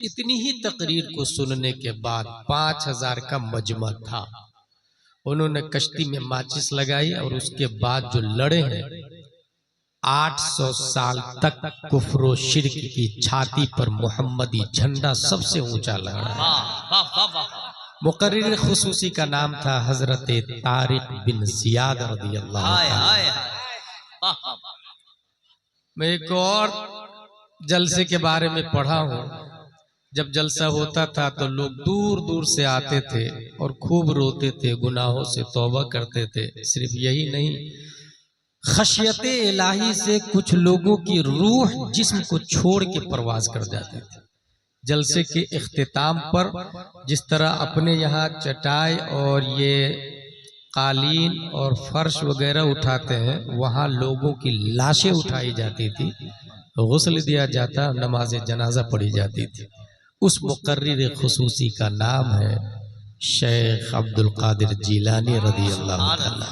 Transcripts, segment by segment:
इतनी ही तकरीर को सुनने के बाद 5000 का मजमा था। उन्होंने कश्ती में माचिस लगाई और उसके बाद जो लड़े हैं 800 साल तक कुफ्र शिर्क की छाती पर मोहम्मदी झंडा सबसे ऊंचा लहरा है। मुकर्रिर खुसूसी का नाम था हजरत तारिक बिन जियाद रदियल्लाहु अन्हु। मैं एक और जलसे के बारे में पढ़ा हूँ। जब जलसा होता था तो लोग दूर दूर से आते थे और खूब रोते थे, गुनाहों से तौबा करते थे। सिर्फ यही नहीं, खशियते इलाही से कुछ लोगों की रूह जिस्म को छोड़ के परवाज कर जाती थी। जलसे के इख्तिताम पर जिस तरह अपने यहाँ चटाई और ये कालीन और फर्श वगैरह उठाते हैं, वहाँ लोगों की लाशें उठाई जाती थी, गुस्ल दिया जाता, नमाज जनाजा पढ़ी जाती थी। उस मुकर्रिर खुसूसी का नाम है शेख अब्दुल कादिर जीलानी रदियल्लाहु ताला।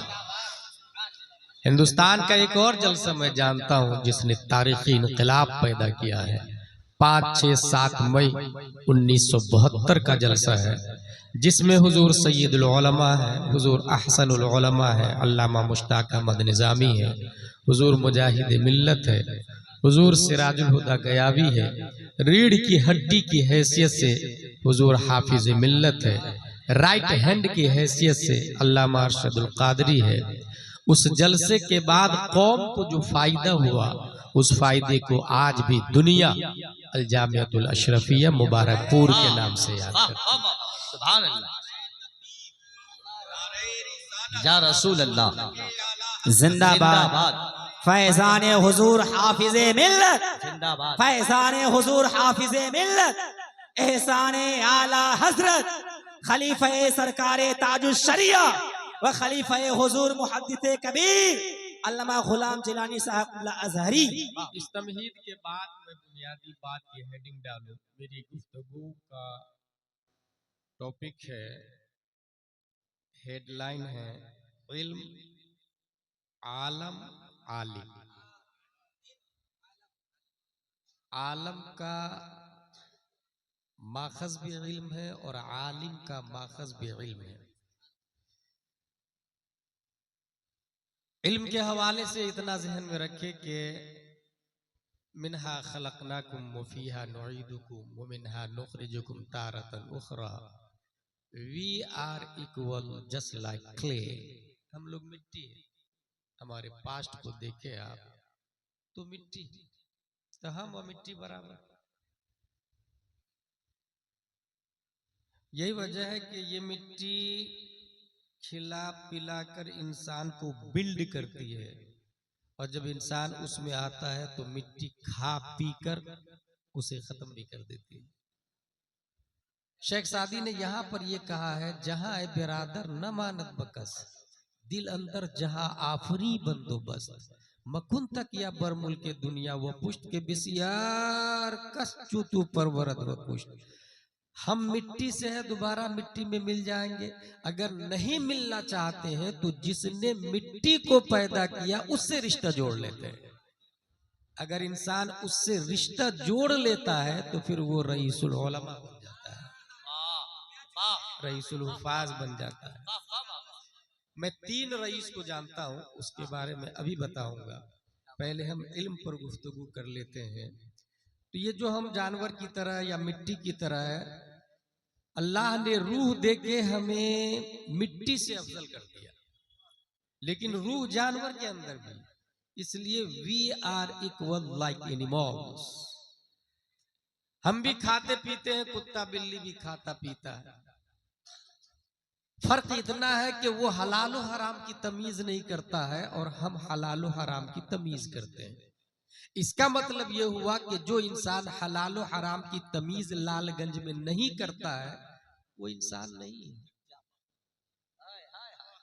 हिंदुस्तान का एक और जलसा मैं जानता हूं जिसने तारीखी इनकलाब पैदा किया है। 5, 6, 7 मई 1972 का जलसा है, जिसमें हुजूर सैयदुल उलमा है, हुजूर अहसनुल उलमा है, अल्लामा मुश्ताक अहमद निज़ामी है, हुजूर मुजाहिद मिल्लत है, हुजूर सिराजुल हुदा गयावी है, रीढ़ की हड्डी की हैसियत से हुजूर हाफिज मिल्लत है, राइट हैंड की हैसियत से अल्लामा अरशदुल कादरी है। उस जलसे के बाद कौम को जो फायदा हुआ, उस फायदे को आज भी दुनिया अल जामियतुल अशरफिया मुबारकपुर के नाम से याद करती है। सुभान अल्लाह, या रसूल अल्लाह, जिंदाबाद। फैजान हुजूर हाफिज़े मिल्लत, जिंदाबाद। फैजान हुजूर हाफिज़े मिल्लत, एहसाने आला हजरत खलीफा सरकारे ताजुश शरिया व खलीफा हुजूर मुहद्दिसे कबीर अल्लामा गुलाम जिलानी साहब अज़हरी। इस तमहीद के बाद मैं बुनियादी बात की हेडिंग डालूं। मेरी गुफ्तगू का टॉपिक है, हेडलाइन है, इल्म आलम आलिम। आलम का माखज़ भी इल्म है और आलिम का माखज़ भी इल्म है। इल्म के हवाले से इतना जहन में रखे कि मिनहा खलकनाकुम व फीहा नुईदुकुम व मिनहा नुखरिजुकुम तारतन उखरा। We are equal just like clay. हम लोग मिट्टी है। हमारे पास्ट को देखे आप तो मिट्टी, तो हम और मिट्टी बराबर। यही वजह है कि ये मिट्टी खिला पिलाकर इंसान को बिल्ड करती है, और जब इंसान उसमें आता है तो मिट्टी खा पी कर उसे खत्म भी कर देती है। शेख सादी ने यहाँ पर यह कहा है, जहां है बिरादर न मानत बकस, दिल अंदर जहां आफरी बंदोबस्त, मकुन तक या बरमुल के दुनिया वो पुष्ट के बिसियार कस चूतू परवरत व पुष्ट। हम मिट्टी से है, दोबारा मिट्टी में मिल जाएंगे। अगर नहीं मिलना चाहते हैं तो जिसने मिट्टी को पैदा किया उससे रिश्ता जोड़ लेते हैं। अगर इंसान उससे रिश्ता जोड़ लेता है तो फिर वो रईसुल उलमा बन जाता है, रईसुल हुफाज बन जाता है। मैं 3 रईस को जानता हूं, उसके बारे में अभी बताऊंगा। पहले हम इल्म पर गुफ्तगू कर लेते हैं। तो ये जो हम जानवर की तरह या मिट्टी की तरह है, अल्लाह ने रूह देके हमें मिट्टी से अफजल कर दिया, लेकिन रूह जानवर के अंदर भी, इसलिए we are equal like animals. हम भी खाते पीते हैं, कुत्ता बिल्ली भी खाता पीता है। फर्क इतना है कि वो हलाल और हराम की तमीज नहीं करता है और हम हलाल और हराम की तमीज करते हैं। इसका मतलब यह हुआ कि जो इंसान हलाल और हराम की तमीज लालगंज में नहीं करता है वो इंसान नहीं है।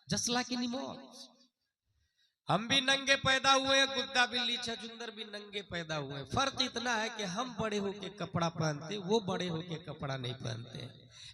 जस्ट लाइक एनिमल्स, हम भी नंगे पैदा हुए, कुत्ता बिल्ली छछूंदर भी नंगे पैदा हुए। फर्क इतना है कि हम बड़े होके कपड़ा पहनते, वो बड़े होके कपड़ा नहीं पहनते।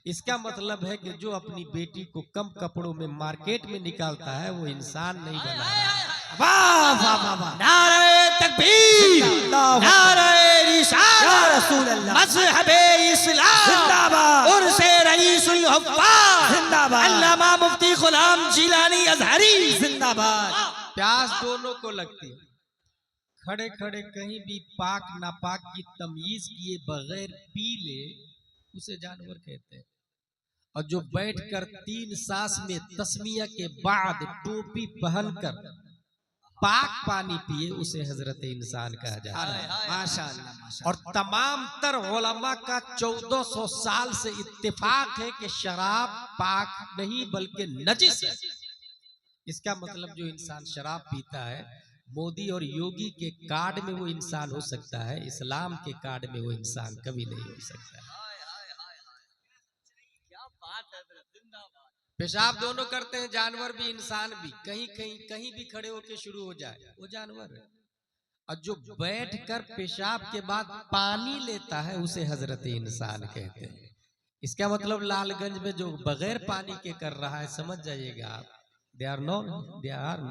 इसका मतलब है कि जो अपनी बेटी को कम कपड़ों में मार्केट में निकालता है वो इंसान नहीं बना रहा है, वाह वाह वाह वाह। नारे तकबीर, अल्लाहु अकबर। नारे रिसालत, या रसूल अल्लाह। मज़हबे इस्लाम, जिंदाबाद। उर्से रईसुल हुफ़्फ़ाज़, जिंदाबाद। अल्लामा मुफ्ती गुलाम जिलानी अज़हरी जिंदाबाद। प्यास दोनों को लगती है। खड़े खड़े कहीं भी पाक नापाक की तमीज किए बगैर पी ले उसे जानवर कहते हैं। और जो बैठकर 3 सांस में तस्मिया के बाद टोपी पहनकर पाक पानी पिए उसे हजरत इंसान कहा जाता है। माशाअल्लाह माशाअल्लाह। और तमाम तर उलमा का 1400 साल से इत्तेफाक है कि शराब पाक नहीं बल्कि नजिस है। इसका मतलब जो इंसान शराब पीता है, मोदी और योगी के कार्ड में वो इंसान हो सकता है, इस्लाम के कार्ड में वो इंसान कभी नहीं हो सकता है। क्या बात है, जिंदाबाद। पेशाब दोनों करते हैं, जानवर भी इंसान भी। कहीं कहीं कहीं भी खड़े होकर शुरू हो जाए वो जानवर है। और जो बैठकर पेशाब के बाद पानी लेता है उसे हजरत इंसान कहते हैं। इसका मतलब लालगंज में जो बगैर पानी के कर रहा है, समझ जाइएगा आप, they are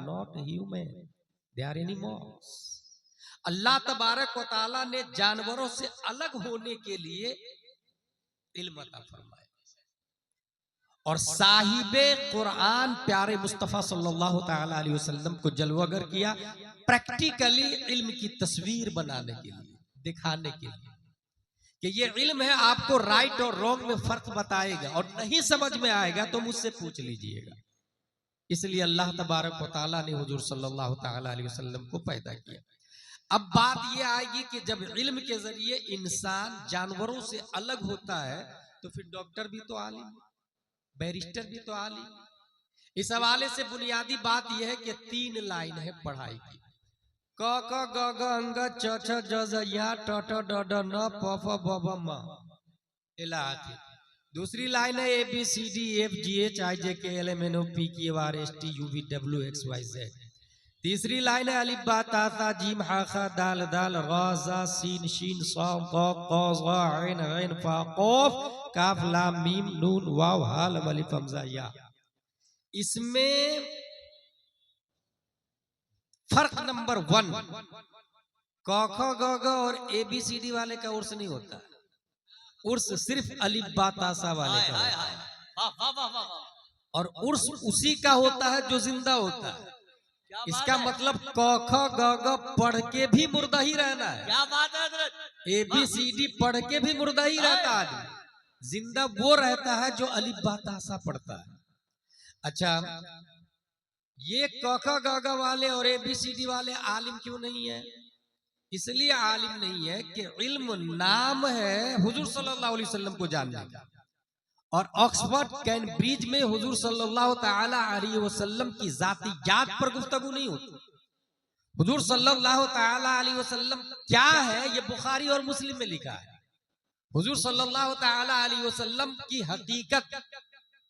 not human, they are animals. अल्लाह तबारक व तआला ने जानवरों से अलग होने के लिए इल्म अता फरमाया। और साहिबे कुरान प्यारे मुस्तफ़ा सल्लल्लाहु तआला अलैहि वसल्लम को जलवागर किया, प्रैक्टिकली इल्म की तस्वीर बनाने के लिए, दिखाने के लिए कि ये इल्म है, आपको राइट और रॉन्ग में फर्क बताएगा। और नहीं समझ में आएगा तो मुझसे पूछ लीजिएगा। इसलिए अल्लाह तबारक व तआला ने हुजूर सल्लल्लाहु तआला अलैहि वसल्लम को पैदा किया। अब बात यह आएगी कि जब इल्म के जरिए इंसान जानवरों से अलग होता है तो फिर डॉक्टर भी तो आलिम, बैरिस्टर भी तो आलिम। इस हवाले से बुनियादी बात यह है कि 3 लाइन है पढ़ाई की, क ख ग घ अंग च छ ज ज या ट ट ड ढ न प फ ब भ म इला आखिर। दूसरी लाइन है ABCDFGHIJKLMNOPQRSTUVWXYZ। तीसरी लाइन है अलिफ बा ता सा जीम हा खा दाल दाल रा जा सीन शीन साद qa qa za ain ghain fa qaf काफ लाम मीम नून वाव हा लम अलिफ हमजा या। इसमें फर्क नंबर 1, क ख ग घ और ABCD वाले का उर्स नहीं होता, उर्स सिर्फ अलिफ बा ता सा वाले का होता है। वाह वाह वाह वाह वाह। और उर्स उसी का होता है जो जिंदा होता है। क्या इसका बात है? मतलब क ख ग घ पढ़ के भी मुर्दा ही रहना है, क्या बात है हजरत? ABCD पढ़ के भी मुर्दा ही रहता है आदमी। जिंदा वो रहता है जो अलिफ बा ता सा पढ़ता है। अच्छा, ये क ख ग घ वाले और ABCD वाले आलिम क्यों नहीं है? इसलिए आलिम नहीं है कि इल्म नाम है हुजूर सल्लल्लाहु अलैहि वसल्लम को जानने का। और ऑक्सफोर्ड कैम्ब्रिज में हुजूर सल्लल्लाहु तआला अलैहि वसल्लम की जातियात पर गुफ्तगू नहीं होती। हुजूर सल्लल्लाहु तआला अलैहि वसल्लम क्या है ये बुखारी और मुस्लिम में लिखा है। हुजूर सल्लल्लाहु तआला अलैहि वसल्लम की हकीकत,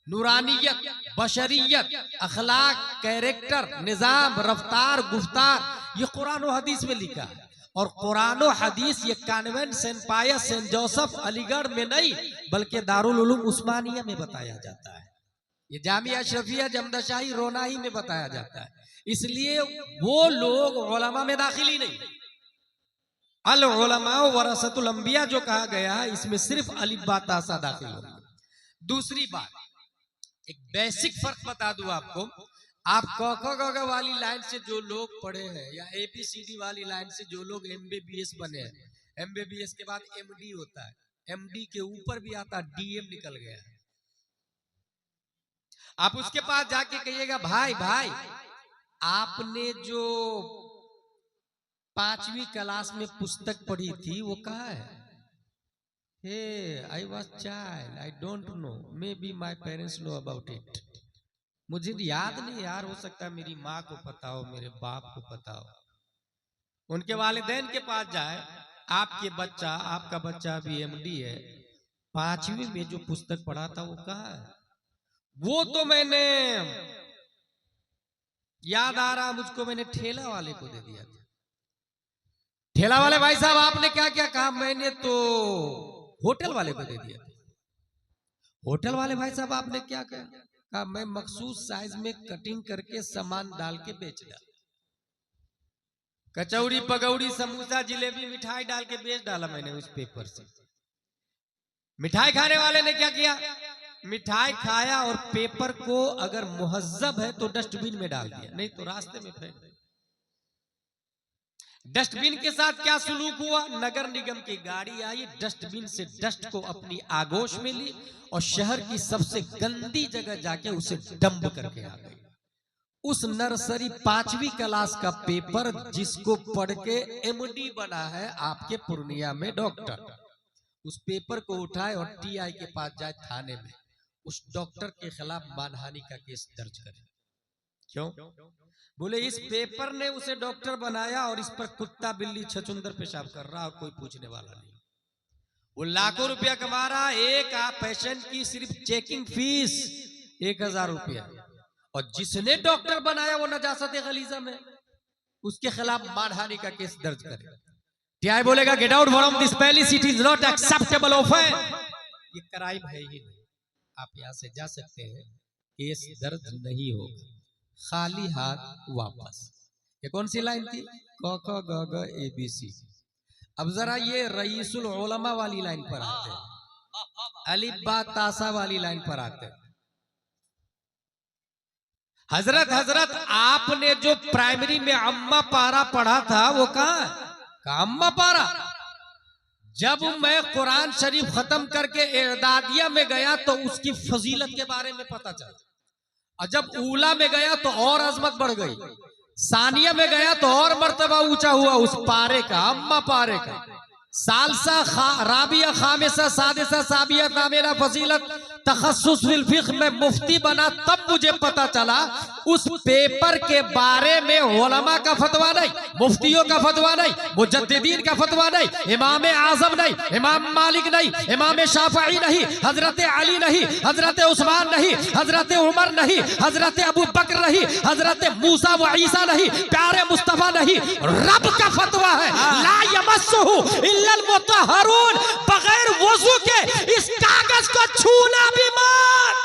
नूरानियत, बशरियत, अखलाक, कैरेक्टर, निजाम, रफ्तार, गुफ्तार, ये कुरान और हदीस में लिखा है। और कुरान और हदीस ये कॉन्वेंट सेंट पायस सेंट जोसेफ अलीगढ़ में नहीं बल्कि दारुल उलूम उस्मानिया में बताया जाता है। ये जामिया अशरफिया जमदशाही रोनाही में बताया जाता है। इसलिए वो लोग उलमा में दाखिली नहीं, अल उलमा वरसतुल अंबिया जो कहा गया है इसमें सिर्फ अलिफ बा ता सा दाखिल होगा। दूसरी बात, एक बेसिक फर्क बता दूं आपको। आप क ख ग घ वाली लाइन से जो लोग पढ़े हैं या ABCD वाली लाइन से जो लोग MBBS बने हैं, MBBS के बाद MD होता है, MD के ऊपर भी आता DM निकल गया है। आप उसके पास जाके कहिएगा भाई भाई आपने जो 5वीं क्लास में पुस्तक पढ़ी थी वो कहाँ है? He I was child, I don't know, maybe my parents know about it. मुझे याद नहीं यार, हो सकता है मेरी माँ को पता हो, मेरे बाप को पता हो। उनके वालिदैन के पास जाए, आपका बच्चा अभी MD है, 5वीं में जो पुस्तक पढ़ा था वो कहाँ है? वो तो मैंने याद आ रहा मुझको, मैंने ठेला वाले को दे दिया था। ठेला वाले भाई साहब आपने क्या क्या कहा? मैंने तो होटल वाले को दे दिया था। होटल वाले भाई साहब आपने क्या कहा? मैं मखसूस साइज में कटिंग करके सामान डाल के बेच डाला। कचौड़ी पकौड़ी समोसा जिलेबी मिठाई डाल के बेच डाला मैंने उस पेपर से। मिठाई खाने वाले ने क्या किया, मिठाई खाया और पेपर को अगर मुहज्जब है तो डस्टबिन में डाल दिया, नहीं तो रास्ते में फेंक दिया। डस्टबिन के साथ क्या सुलूक हुआ, नगर निगम की गाड़ी आई, डस्टबिन से डस्ट को अपनी आगोश में ली और शहर की सबसे गंदी जगह जाके उसे डंप करके आ गई। उस नर्सरी 5वीं क्लास का पेपर जिसको पढ़ के एमडी बना है आपके पूर्णिया में डॉक्टर, उस पेपर को उठाए और टीआई के पास जाए थाने में, उस डॉक्टर के खिलाफ मानहानि का केस दर्ज करें। क्यों? बोले इस पेपर ने उसे डॉक्टर बनाया और इस पर कुत्ता बिल्ली छछुंदर पेशाब कर रहा और कोई पूछने वाला नहीं। वो लाखों रुपया कमा रहा, एक पेशेंट की सिर्फ चेकिंग फीस 1000 रुपया, और जिसने डॉक्टर बनाया वो नजासत गलीजा में, उसके खिलाफ मानहानि का केस दर्ज करे। टीआई बोलेगा get out from this palace, it is not acceptable offence. ये क्राइम है ही नहीं, आप यहां से जा सकते हैं, केस दर्ज नहीं होगा, खाली हाथ वापस। ये कौन सी लाइन थी, क ख ग घ ABC। अब जरा ये रईसुल उलमा वाली लाइन पर आते हैं, अलिफ बा तासा वाली लाइन पर आते हैं। हजरत आपने जो प्राइमरी में अम्मा पारा पढ़ा था वो कहां है, अम्मा पारा। जब मैं कुरान शरीफ खत्म करके एदादिया में गया तो उसकी फजीलत के बारे में पता चला, और जब ऊला में गया तो और अजमत बढ़ गई, सानिया में गया तो और मर्तबा ऊंचा हुआ उस पारे का, अम्मा पारे का। सालसा राबिया खामिसा सादिसा साबिया तामीना फजीलत तखस्सुस फिल फिक्ह में मुफ्ती बना, तब मुझे पता चला उस पेपर के बारे में उलमा का फतवा नहीं, मुफ्तियों का फतवा नहीं, मुजद्दिदीन का फतवा नहीं, इमाम आजम नहीं, इमाम मालिक नहीं, इमाम शाफई नहीं, हजरत अली नहीं, हजरत उस्मान नहीं, हजरत उमर नहीं, हजरत अबू बकर नहीं, हजरत मूसा व ईसा नहीं, प्यारे मुस्तफा नहीं, रब का फतवा है, ला यमस्सुहु इल्लल मुतहहरून, बगैर वजू के इस कागज को छूना भी मत।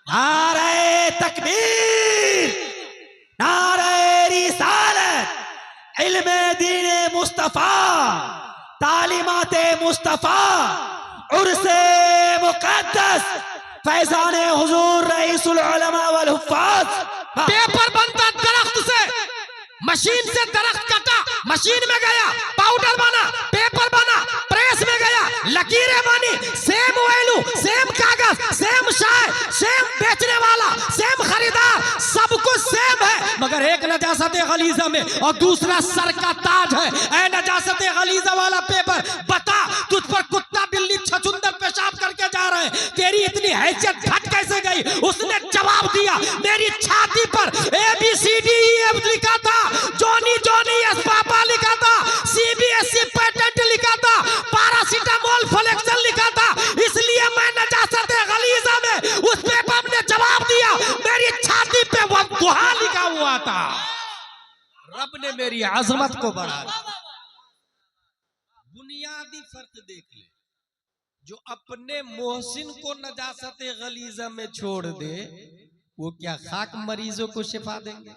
नारे तकबीर, नारे रिसालत, इल्मे दीने मुस्तफा, तालीमाते मुस्तफा, उर्से मुकद्दस, फैजाने हुजूर रईसुल उलमा वल हुफ्फाज। पेपर बनता दरख्त से, मशीन से दरख्त कटा, मशीन में गया, पाउडर बना, पेपर बना, प्रेस में गया, लकीरें बनी, सेम वैल्यू, सेम कागज, सेम शाय, सेम बेचने वाला, सेम खरीदार, सब कुछ सेम है, मगर एक नजासत गलीजा में और दूसरा सर का ताज है। ऐ नजासत गलीजा वाला पेपर, बता तुझ पर कुत्ता बिल्ली छछुंदर पेशाब करके जा रहे हैं, तेरी इतनी हैसियत घट कैसे गई? उसने जवाब दिया, मेरी छाती पर ABCDEF लिखा था, जॉनी जॉनी एस पापा लिखा था, CBSE पैटेंट लिखा था, पैरासिटामोल फ्लेक्सन लिखा था, इसलिए मैं नजासत गलीजा में उस पेपर ने जवाब दिया, मेरी छाती पे वद्दुहा लिखा हुआ था। रब ने मेरी अजमत को बढ़ा दिया। बुनियादी फर्क देख ले, जो अपने मोहसिन को नजासत गलीजा में छोड़ दे वो क्या खाक मरीजों को शिफा देंगे?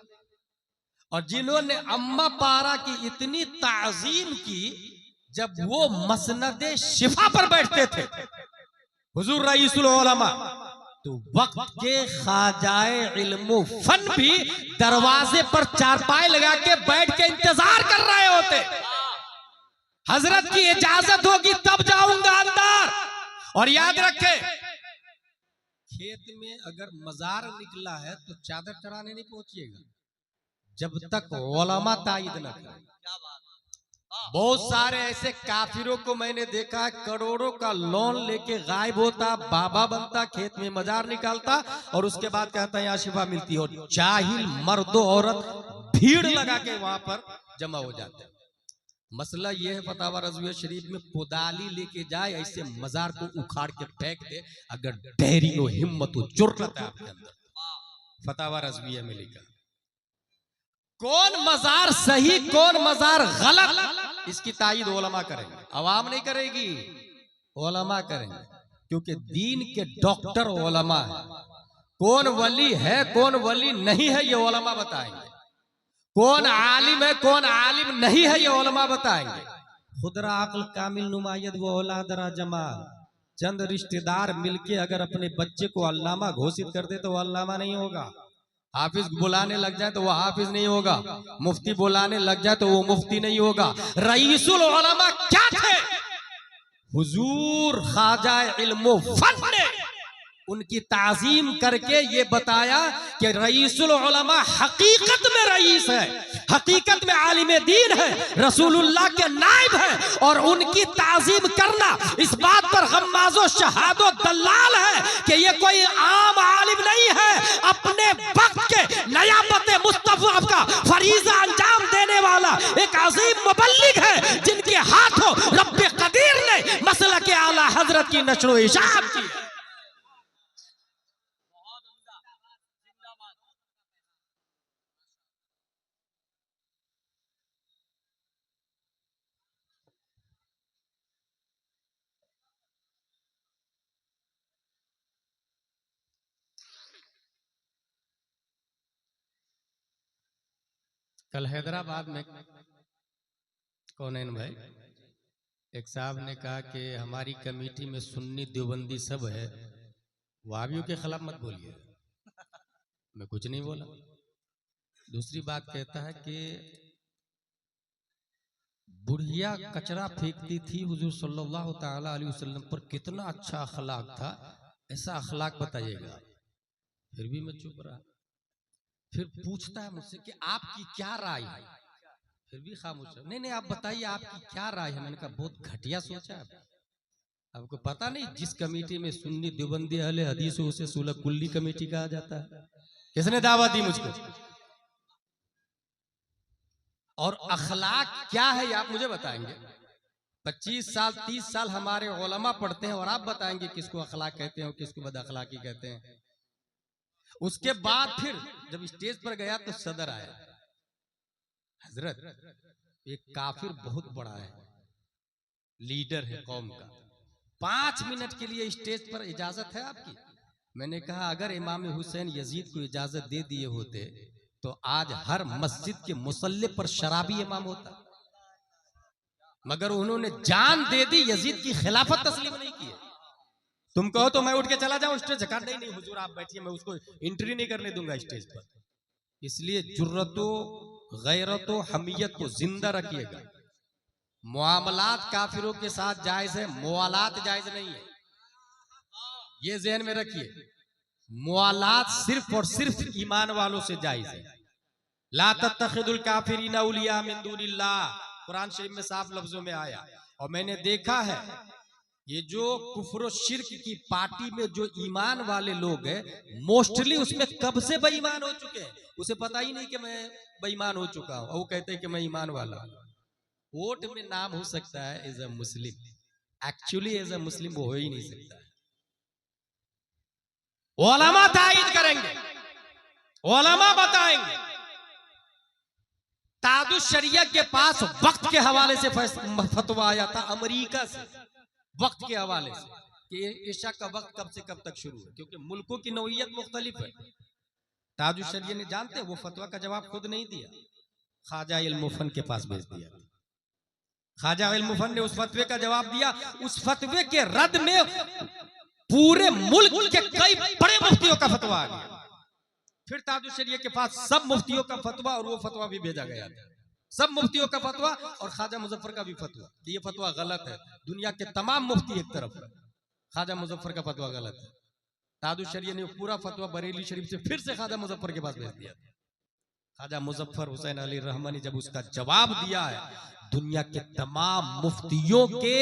और जिन्होंने अम्मा पारा की इतनी ताजीम की, जब वो मसनदे शिफा पर बैठते थे हुजूर रईसुल उलमा, तो वक्त के खाजाए इल्म फन भी दरवाजे पर चारपाई लगा के बैठ के इंतजार कर रहे होते, हजरत की इजाजत होगी तब जाऊंगा अंदर। और याद रखे, खेत में अगर मजार निकला है तो चादर चढ़ाने नहीं पहुंचिएगा जब तक उलमा तायद न करे। बहुत सारे ऐसे काफिरों को मैंने देखा है, करोड़ों का लोन लेके गायब होता, बाबा बनता, खेत में मजार निकालता और उसके बाद कहता है यहाँ शिफा मिलती है, और जाहिल मर्द औरत भीड़ लगा के वहां पर जमा हो जाते हैं। मसला यह है, फतावा रज़विया शरीफ में कोदाली लेके जाए, ऐसे मजार को उखाड़ के फेंक दे, अगर डेयरिंग और हिम्मत और जुर्रत है आपके अंदर। फतावा रज़विया में लिखा, कौन मजार सही कौन मजार गलत, इसकी तायीद उलमा करेंगे, अवाम नहीं करेगी, उलमा करेंगे, क्योंकि दीन के डॉक्टर उलमा है। कौन वली है कौन वली नहीं है ये उलमा बताएंगे। कौन आलिम है कौन आलिम नहीं है ये उलमा बताएंगे। खुदरा अक्ल कामिल नुमायत वो औलादरा जमाल। चंद रिश्तेदार मिलके अगर अपने बच्चे को अल्लामा घोषित कर दे तो वो अल्लामा नहीं होगा। हाफिज बुलाने लग जाए तो वो हाफिज नहीं होगा, मुफ्ती बुलाने लग जाए तो वो मुफ्ती नहीं होगा। रईसुल उलमा क्या थे? हुजूर ख्वाजा इल्म फन ने उनकी ताजीम करके ये बताया कि रईसुल उलमा हकीकत में रईस है, हकीकत में आलिम दीन है, रसूलुल्लाह के नाइब है। और उनकी ताजीम करना इस बात पर गम्माज़ो शहादो दलाल है कि ये कोई आम आलिम नहीं है, अपने वक्त के नयाबत मुस्तफा का फरीजा अंजाम देने वाला एक अजीम मुबल्लिग है, जिनके हाथों रब्बे कदीर ने मसला के आला हजरत की नशर इशाअत की। कल हैदराबाद में कौनैन भाई एक साहब ने कहा कि हमारी कमेटी में सुन्नी देवबंदी सब है, वाबियों के खिलाफ मत बोलिए। मैं कुछ नहीं बोला। दूसरी बात कहता है कि बुढ़िया कचरा फेंकती थी, हुजूर सल्लल्लाहु ताला अलैहि वसल्लम पर कितना अच्छा अखलाक था, ऐसा अखलाक बताइएगा। फिर भी मैं चुप रहा। फिर पूछता है मुझसे कि आपकी क्या राय है, फिर भी खामोश है। नहीं आप बताइए आपकी क्या राय है। मैंने कहा बहुत घटिया सोचा है। आपको पता नहीं जिस कमेटी में सुन्नी देवबंदी अहले हदीस हो उसे सुलह कुल्ली कमेटी कहा जाता है। किसने दावा दी मुझको? और अखलाक क्या है ये आप मुझे बताएंगे। 25 साल 30 साल हमारे उलमा पढ़ते हैं और आप बताएंगे किसको अखलाक कहते हैं और किसको बद अखलाकी कहते हैं। उसके बाद फिर जब स्टेज पर गया तो सदर आया, हजरत एक काफिर बहुत बड़ा है, लीडर है कौम का, 5 मिनट के लिए स्टेज पर इजाजत है आपकी? मैंने कहा अगर इमाम हुसैन यजीद को इजाजत दे दिए होते तो आज हर मस्जिद के मुसल्ले पर शराबी इमाम होता, मगर उन्होंने जान दे दी, यजीद की खिलाफत तस्लीम नहीं की। तुम कहो तो मैं उठ के चला जाऊं स्टेज झका? नहीं हुजूर आप बैठिए, मैं उसको एंट्री नहीं करने दूंगा स्टेज पर। इसलिए जुर्रतो गैरतो हमियत को जिंदा रखिएगा। मुआमलात काफिरों के साथ जायज है, मुआलात जायज नहीं है, ये ज़हन में रखिए। मुआलात सिर्फ और सिर्फ ईमान वालों से जायज है। ला तत्तखिदुल काफिरीना औलिया मिन दूनिल्लाह, कुरान शरीफ में साफ लफ्जों में आया। और मैंने देखा है ये जो कुफ्र और शिर्क की पार्टी में जो ईमान वाले लोग हैं, मोस्टली उसमें कब से बेईमान हो चुके हैं, उसे पता ही नहीं कि मैं बेईमान हो चुका हूं, और वो कहते हैं कि मैं ईमान वाला हूं। वोट में नाम हो सकता है as a Muslim, actually as a Muslim वो हो ही नहीं सकता है। उलमा तायीद करेंगे, उलमा बताएंगे। तादुश शरिया के पास वक्त के हवाले से फतवा आया था अमेरिका से, वक्त के हवाले से कि ईशा का वक्त कब से कब तक शुरू है, क्योंकि मुल्कों की नौइयत मुख्तलिफ है। ताजुश शरिया ने जानते वो फतवा का जवाब खुद नहीं दिया, ख्वाजा इल्मुफन के पास भेज दिया। ख्वाजा इल्मुफन ने उस फतवे का जवाब दिया। उस फतवे के रद्द में पूरे मुल्क के कई बड़े मुफ्तियों का फतवा आ गया। फिर ताजुश शरिया के पास सब मुफ्तियों का फतवा और वो फतवा भी भेजा गया था, सब मुफ्तियों का फतवा और ख्वाजा मुजफ्फर का भी फतवा कि ये फतवा गलत है। दुनिया के तमाम मुफ्ती एक तरफ है, ख्वाजा मुजफ्फर का फतवा गलत है। ताजुश शरिया ने पूरा फतवा बरेली शरीफ से फिर से ख्वाजा मुजफ्फर के पास भेज दिया। ख्वाजा मुजफ्फर हुसैन अली रहमानी जब उसका जवाब दिया है, दुनिया के तमाम मुफ्तियों के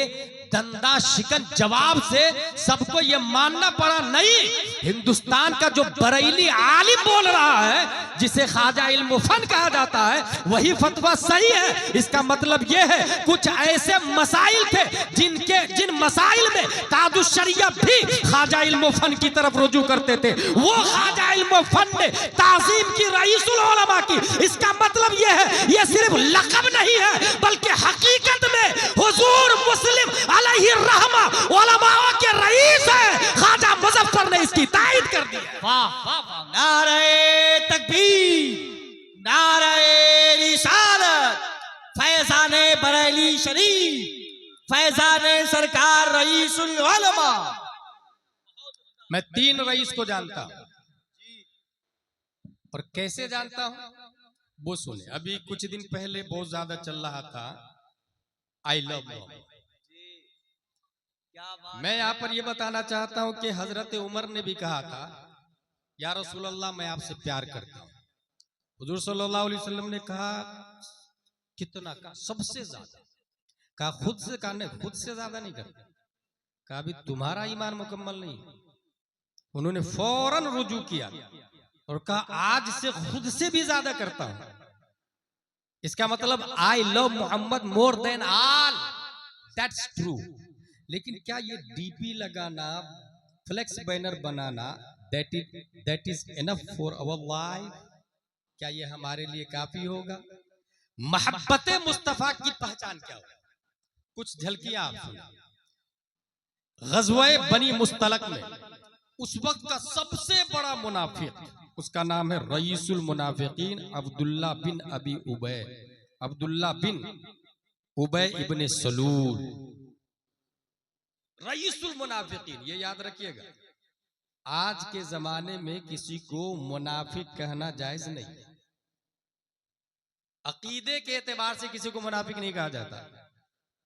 दंदा शिकन जवाब से सबको यह मानना पड़ा नहीं, हिंदुस्तान का जो बरेली आलिम बोल रहा है जिसे ख्वाजा इल्मुफन कहा जाता है वही फतवा सही है। इसका मतलब यह है कुछ ऐसे मसाइल थे जिन मसाइल में ताजुश शरिया भी ख्वाजा इल्मुफन की तरफ रुजू करते थे, वो ख्वाजा इल्मुफन ने ताजीम की रईसुल उलमा की। इसका मतलब यह है यह सिर्फ लक़ब नहीं है बल्कि हकीकत में हुजूर मुस्लिम अलैहि रहमा उलमाओं के रईस है। ख्वाजा मुजफ्फर ने इसकी तायीद कर दी। वाह वाह वाह, नारे तकबीर, नारे बरेली शरीफ फैजान सरकार रईसुल उलमा। मैं 3 रईस को जानता हूं, और कैसे जानता हूं वो सुने। अभी कुछ दिन पहले बहुत ज्यादा चल रहा था आई लव मोहम्मद। क्या बात। मैं यहाँ पर ये बताना चाहता हूं कि हजरत उमर ने भी कहा था, या रसूल अल्लाह मैं आपसे प्यार करता हूं। हुजूर सल्लल्लाहु अलैहि वसल्लम ने कहा कितना? कहा सबसे ज्यादा। कहा खुद से? कहा नहीं, खुद से ज्यादा नहीं करता। कहा अभी तुम्हारा ईमान मुकम्मल नहीं। उन्होंने फौरन रुजू किया और कहा आज से खुद से भी ज्यादा करता हूं। इसका मतलब I love Mohammad more than all. That's true. लेकिन क्या ये डीपी लगाना, फ्लेक्स बैनर बनाना, that is enough for our life? क्या ये हमारे लिए काफी होगा? मोहब्बत मुस्तफा की पहचान क्या होगी? कुछ झलकियां आप सुनिए। ग़ज़वा बनी मुस्तलक में उस वक्त का सबसे बड़ा मुनाफिक, उसका नाम है रईसुल मुनाफिकीन अब्दुल्ला बिन अबी उबै, अब्दुल्ला बिन उबै इब्ने सलूल। रईसुल मुनाफिकीन, ये याद रखिएगा। आज के जमाने में किसी को मुनाफिक कहना जायज नहीं। अकीदे के एतबार से किसी को मुनाफिक नहीं कहा जाता,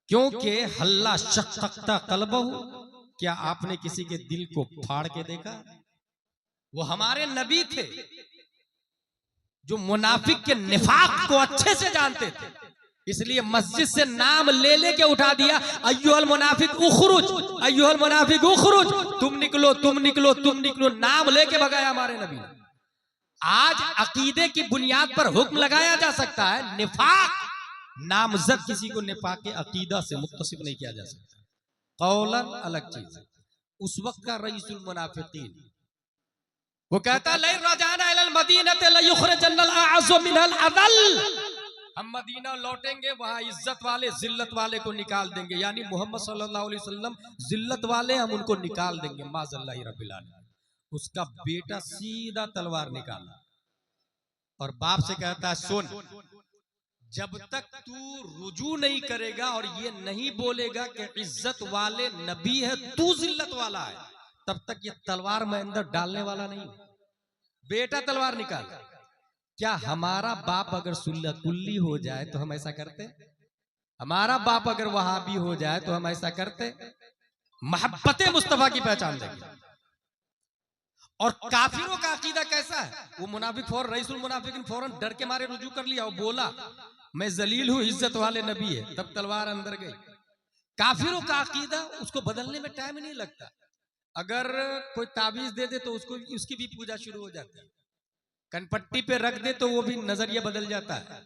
क्योंकि हल्ला शक्कता कल्बहु, क्या आपने किसी के दिल को फाड़ के देखा? वो हमारे नबी थे जो मुनाफिक के निफाक को अच्छे से जानते थे, इसलिए मस्जिद से नाम ले लेके उठा दिया, अय्युहल मुनाफिक उखरुज, अय्युहल मुनाफिक उखरुज, तुम निकलो तुम निकलो तुम निकलो, नाम लेके भगाया हमारे नबी ने। आज अकीदे की बुनियाद पर हुक्म लगाया जा सकता है, निफाक नामजद किसी को निफाक के अकीदा से मुत्तसिफ नहीं किया जा सकता। कौलन अलग चीज है। उस वक्त का रईसुल मुनाफिकीन वो कहता लै रजाना इलल मदीनति लयुखरिजन्नल अअज़्ज़ु मिनल अज़ल, हम मदीना लौटेंगे, वहां इज्जत वाले जिल्लत वाले को निकाल देंगे, यानी मोहम्मद सल्लल्लाहु अलैहि वसल्लम जिल्लत वाले, हम उनको निकाल देंगे। माज़ल्लाहि रब्बिल आलमीन। उसका बेटा सीधा तलवार निकाला और बाप से कहता है सुन, जब तक तू रुजू नहीं करेगा और ये नहीं बोलेगा कि इज्जत वाले नबी है, तू जिल्लत वाला है, तब तक ये तलवार मैं अंदर डालने वाला नहीं। बेटा तलवार निकाल। क्या हमारा बाप अगर सुल्ली हो जाए तो हम ऐसा करते? हमारा बाप अगर वहाबी हो जाए तो हम ऐसा करते? मोहब्बत मुस्तफा की पहचान देंगे। और काफिरों का अकीदा कैसा है? वो मुनाफिक फौरन, रईसुल मुनाफिकीन फौरन डर के मारे रुजू कर लिया और बोला मैं जलील हूं, इज्जत वाले नबी है, तब तलवार अंदर गई। काफिरों का अकीदा, उसको बदलने में टाइम नहीं लगता। अगर कोई ताबीज दे दे तो उसको उसकी भी पूजा शुरू हो जाती है, कनपट्टी पे रख दे तो वो भी नजरिया बदल जाता है।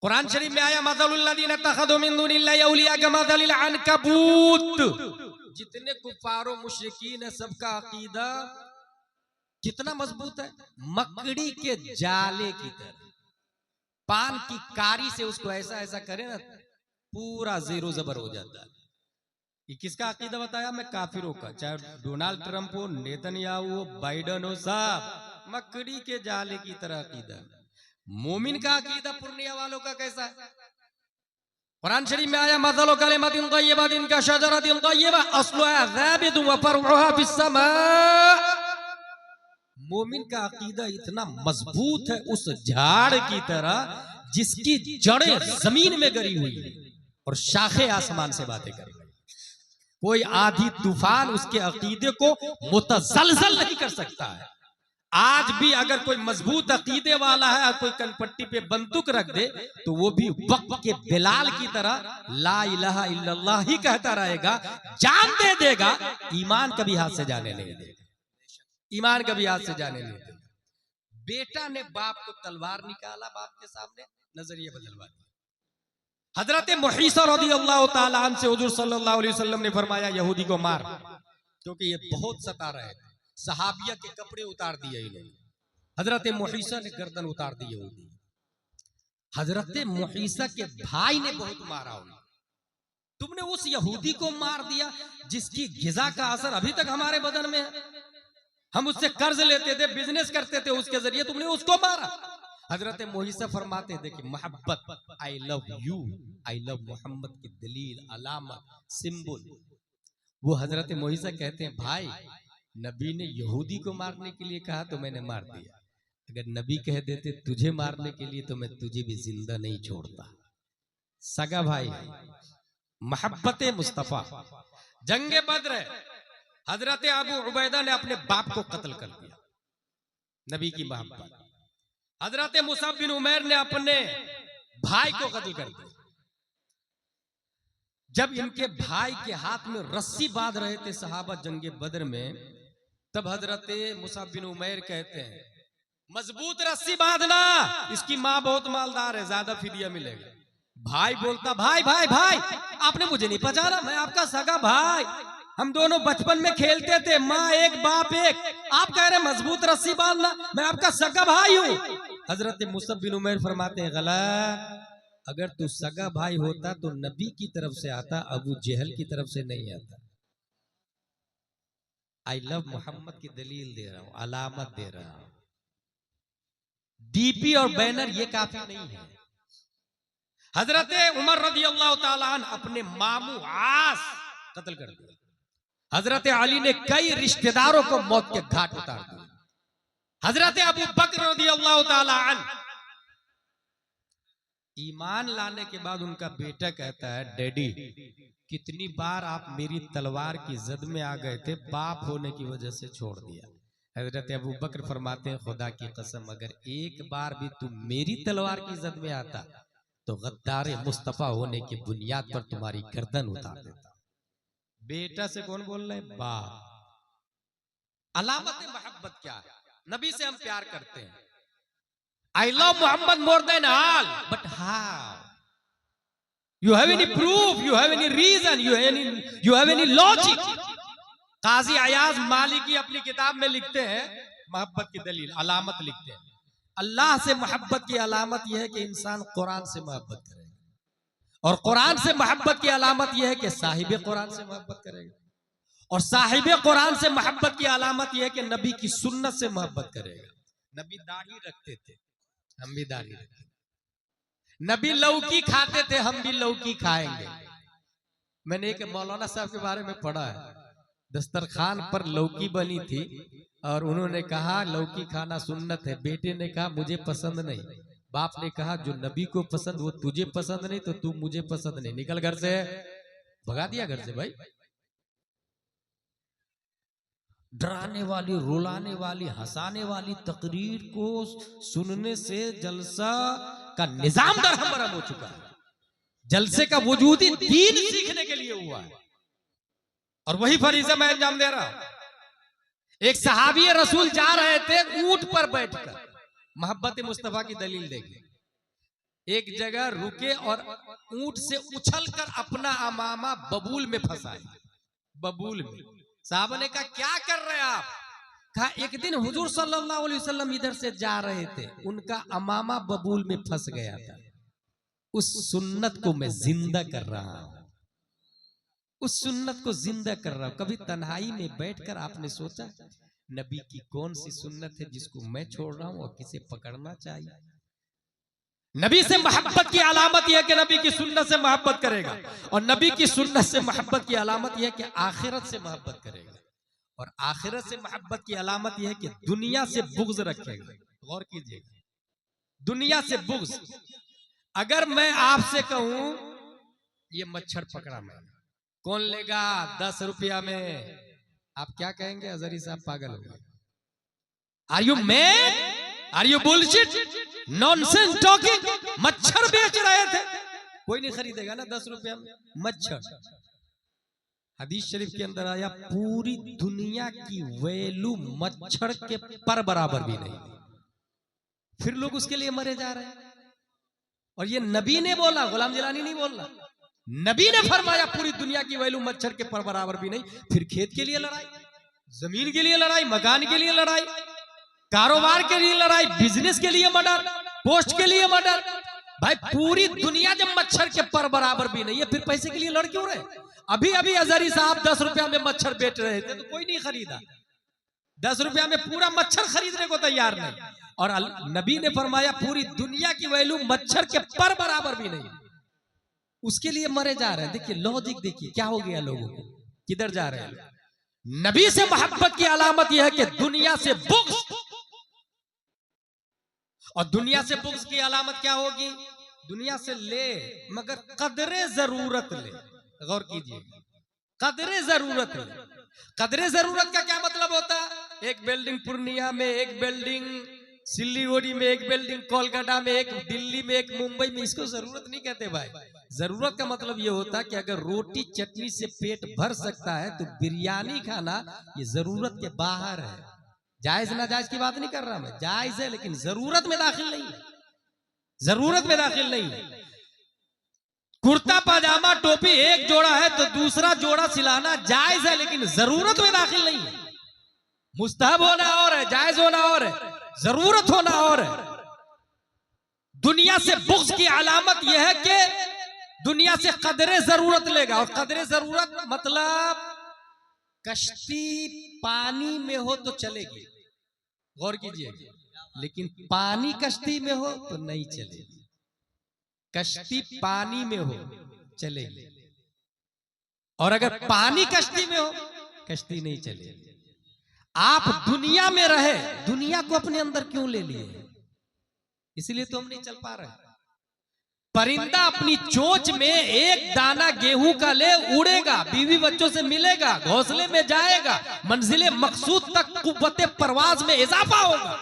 कुरान शरीफ में आया मसलुल लज़ीना इत्तखज़ू मिन दुनिल्लाहि औलिया कमसलिल अनकबूत। जितने कुफार मुशरिकीन है सबका अकीदा कितना मजबूत है? मकड़ी के जाले की तरह। पान की कारी से उसको ऐसा ऐसा करे ना, पूरा जीरो जबर हो जाता है। ये किसका अकीदा बताया? मैं काफिरों का, चाहे डोनाल्ड ट्रंप हो, नेतन्याहू हो, बाइडन हो, साहब मकड़ी के जाले की तरह अकीदा। मोमिन का अकीदा पूर्णिया वालों का कैसा है? कुरान शरीफ में आया मसलु कलिमतिन तय्यबतिन कशजरतिन तय्यबा अस्लुहा ज़ाबितुन व फरउहा फिस्समा। मोमिन का अकीदा इतना मजबूत है उस झाड़ की तरह जिसकी जड़ें जमीन में गड़ी हुई है और शाखें आसमान से बातें कर रही है। कोई आधी तूफान उसके अकीदे को मुतज़लज़ल नहीं कर सकता है। आज भी अगर कोई मजबूत अकीदे वाला है और कोई कनपट्टी पे बंदूक रख दे तो वो भी वक्त के बिलाल की तरह ला इलाहा इल्लल्लाह ही कहता रहेगा, जान दे देगा, ईमान कभी हाथ से जाने नहीं देगा, ईमान कभी हाथ से जाने नहीं देगा। बेटा ने बाप को तलवार निकाला, बाप के सामने नजरिया बदलवा दिया। हजरत मुहीसा रज़ियल्लाहु ताला अन्हु से हुजूर सल्लल्लाहु अलैहि वसल्लम ने फरमाया यहूदी को मार, क्योंकि ये बहुत सता रहे थे। सहाबिया के कपड़े उतार दिए इन्होंने। हजरत मुहीसा ने गर्दन उतार दी यहूदी। हजरत मुहीसा के भाई ने बहुत मारा उन्हें। तुमने उस यहूदी को मार दिया जिसकी गिजा का असर अभी तक हमारे बदन में है। हम उससे कर्ज लेते थे, बिजनेस करते थे, उसके जरिए तुमने उसको मारा। हजरत मोहिसा फरमाते हैं, देखिए मोहब्बत, I love you, I love Mohammad की दलील, अलामत, सिंबल। वो हजरत मोहिसा कहते हैं, भाई नबी ने यहूदी को मारने के लिए कहा तो मैंने मार दिया, अगर नबी कह देते तुझे मारने के लिए तो मैं तुझे भी जिंदा नहीं छोड़ता। सगा भाई, मोहब्बत मुस्तफा। जंगे बद्र हजरत अबू उबैदा ने अपने बाप को कत्ल कर दिया, नबी की मोहब्बत। हजरत मुसअब बिन उमैर ने अपने भाई को कत्ल कर दिया। जब इनके भाई के हाथ में रस्सी बांध रहे थे सहाबा जंगे बद्र में, तब हजरत मुसअब बिन उमैर कहते हैं, मजबूत रस्सी बांधना, इसकी मां बहुत मालदार है, ज्यादा फिदिया मिलेगा। भाई बोलता, भाई भाई भाई आपने मुझे नहीं पहचाना, मैं आपका सगा भाई, हम दोनों बचपन में खेलते थे, माँ एक बाप एक, आप कह रहे मजबूत रस्सी बांधना, मैं आपका सगा भाई हूँ। हजरत मुसअब बिन उमैर फरमाते हैं, गलत, अगर तू सगा भाई होता तो नबी की तरफ से आता, अबू जहल की तरफ से नहीं आता। आई लव मोहम्मद की दलील दे रहा हूं, अलामत दे रहा हूं। डीपी और बैनर ये काफी नहीं है। हजरत उमर रज़ी अल्लाह ताला अन्हु अपने मामू आस कत्ल कर दिया। हजरत अली ने कई रिश्तेदारों को मौत के घाट उतार दिया। हजरत अबू बकर रज़ी अल्लाह ताला अन्हु ईमान लाने के बाद उनका बेटा कहता है, डैडी कितनी बार आप मेरी तलवार की जद में आ गए थे, बाप होने की वजह से छोड़ दिया। हजरत अबू बकर फरमाते हैं, खुदा की कसम अगर एक बार भी तू मेरी तलवार की जद में आता तो गद्दार मुस्तफा होने की बुनियाद पर तुम्हारी गर्दन उतार देता। बेटा से कौन बोल रहे हैं? बाप। अलामत मोहब्बत क्या है? नबी से हम प्यार करते हैं, I love Muhammad more than all, but how? You have any proof? You have any reason? You have any logic? काजी अयाज मालिकी अपनी किताब में लिखते हैं, मोहब्बत की दलील, अलामत लिखते हैं, अल्लाह से मोहब्बत की अलामत यह है कि इंसान कुरान से मोहब्बत करेगा, और कुरान से मोहब्बत की अलामत यह है कि साहिब कुरान से मोहब्बत करेगा, और साहिब कुरान से मोहब्बत की अलामत यह है कि नबी की सुन्नत से मोहब्बत करेगा। नबी दाढ़ी रखते थे, हम भी दाढ़ी रखते, नबी लौकी खाते थे, हम भी लौकी खाएंगे। मैंने एक मौलाना साहब के बारे में पढ़ा है, दस्तरखान पर लौकी बनी थी और उन्होंने कहा लौकी खाना सुन्नत है। बेटे ने कहा मुझे पसंद नहीं। बाप ने कहा जो नबी को पसंद वो तुझे पसंद नहीं तो तू मुझे पसंद नहीं, निकल घर से। भगा दिया घर से। भाई डराने वाली, रुलाने वाली, हंसाने वाली तकरीर को सुनने से जलसा का निजाम दरहम हो चुका है। जलसे का वजूद ही दीन सीखने के लिए हुआ है, और वही फरीज़ा मैं अंजाम दे रहा हूं। एक सहाबी रसूल जा रहे थे ऊंट पर बैठकर, मोहब्बत मुस्तफा की दलील देखिए। एक जगह रुके और ऊंट से उछलकर अपना अमामा बबूल में फंसाए। बबूल में। साहब ने कहा क्या कर रहे हैं आप? कहा एक दिन हुजूर सल्लल्लाहु अलैहि वसल्लम इधर से जा रहे थे, उनका अमामा बबूल में फंस गया था, उस सुन्नत को मैं जिंदा कर रहा हूं, उस सुन्नत को जिंदा कर रहा हूं। कभी तन्हाई में बैठकर आपने सोचा नबी की कौन सी सुन्नत है जिसको मैं छोड़ रहा हूं और किसे पकड़ना चाहिए? नबी से मोहब्बत की अलामत यह है कि नबी की सुन्नत से मोहब्बत करेगा, और नबी की सुन्नत से मोहब्बत की अलामत यह है कि आखिरत से मोहब्बत करेगा, और आखिरत से मोहब्बत की अलामत यह है कि दुनिया से बुग़्ज़ रखेगा। गौर कीजिएगा, दुनिया से बुग़्ज़। अगर मैं आपसे कहूं ये मच्छर पकड़ा मैंने, कौन लेगा 10 रुपया में, आप क्या कहेंगे? अजहरी साहब पागल हो गए। Are you mad? Are you bullshit? Nonsense talking. मच्छर बेच रहे थे, कोई नहीं खरीदेगा ना 10 रुपया में मच्छर। हदीस शरीफ के अंदर आया पूरी दुनिया की वैल्यू मच्छर के पर बराबर भी नहीं, फिर लोग उसके लिए मरे जा रहे हैं। और ये नबी ने बोला, गुलाम जिलानी नहीं बोल रहा, नबी ने फरमाया पूरी दुनिया की वैल्यू मच्छर के पर बराबर भी नहीं। फिर खेत के लिए लड़ाई, जमीन के लिए लड़ाई, मकान के लिए लड़ाई, कारोबार के लिए लड़ाई, बिजनेस के लिए मर्डर, पोस्ट के लिए मर्डर। भाई पूरी दुनिया जब मच्छर के पर बराबर भी नहीं है, फिर पैसे के लिए लड़ क्यों रहे? अभी अभी अजहरी साहब 10 रुपया में मच्छर बेच रहे थे तो कोई नहीं खरीदा। 10 रुपया में पूरा मच्छर खरीदने को तैयार नहीं। और नबी ने फरमाया पूरी दुनिया की वैल्यू मच्छर के पर बराबर भी नहीं, उसके लिए मरे जा रहे हैं। देखिए लॉजिक, देखिए क्या हो गया लोगों को, किधर जा रहे हैं। नबी से मोहब्बत की अलामत यह है कि दुनिया से बुग़्ज़, और दुनिया से बुग़्ज़ की अलामत क्या होगी, दुनिया से ले मगर कदरे जरूरत ले। गौर कीजिए, कदरे जरूरत ले। कदरे जरूरत का क्या मतलब होता है, एक बिल्डिंग पूर्णिया में, एक बिल्डिंग सिलीगुड़ी में, एक बिल्डिंग कोलकाता में, एक दिल्ली में, एक मुंबई में, इसको जरूरत नहीं कहते भाई। जरूरत का मतलब ये होता है कि अगर रोटी चटनी से पेट भर सकता है तो बिरयानी खाना ये जरूरत के बाहर है। जायज ना जायज की बात नहीं कर रहा मैं, जायज है लेकिन जरूरत में दाखिल नहीं है, जरूरत में दाखिल नहीं है। कुर्ता पाजामा टोपी एक जोड़ा है तो दूसरा जोड़ा सिलाना जायज है लेकिन जरूरत में दाखिल नहीं है। मुस्तहब होना और है, जायज होना और है, जरूरत होना और है। दुनिया से बुग़्ज़ की अलामत यह है कि दुनिया से कदरे जरूरत लेगा। और कदरे जरूरत मतलब कश्ती पानी में हो तो चलेगी, गौर कीजिए, लेकिन पानी कश्ती में हो तो नहीं चलेगी। कश्ती पानी में हो चलेगी, और अगर पानी कश्ती में हो कश्ती नहीं चलेगी। आप दुनिया में रहे, दुनिया को अपने अंदर क्यों ले लिए, इसलिए तो हम नहीं चल पा रहे। परिंदा अपनी चोंच में एक दाना गेहूं का ले उड़ेगा, बीवी बच्चों से मिलेगा, घोंसले में जाएगा, मंजिले मकसूद तक कुव्वते परवाज में इजाफा होगा।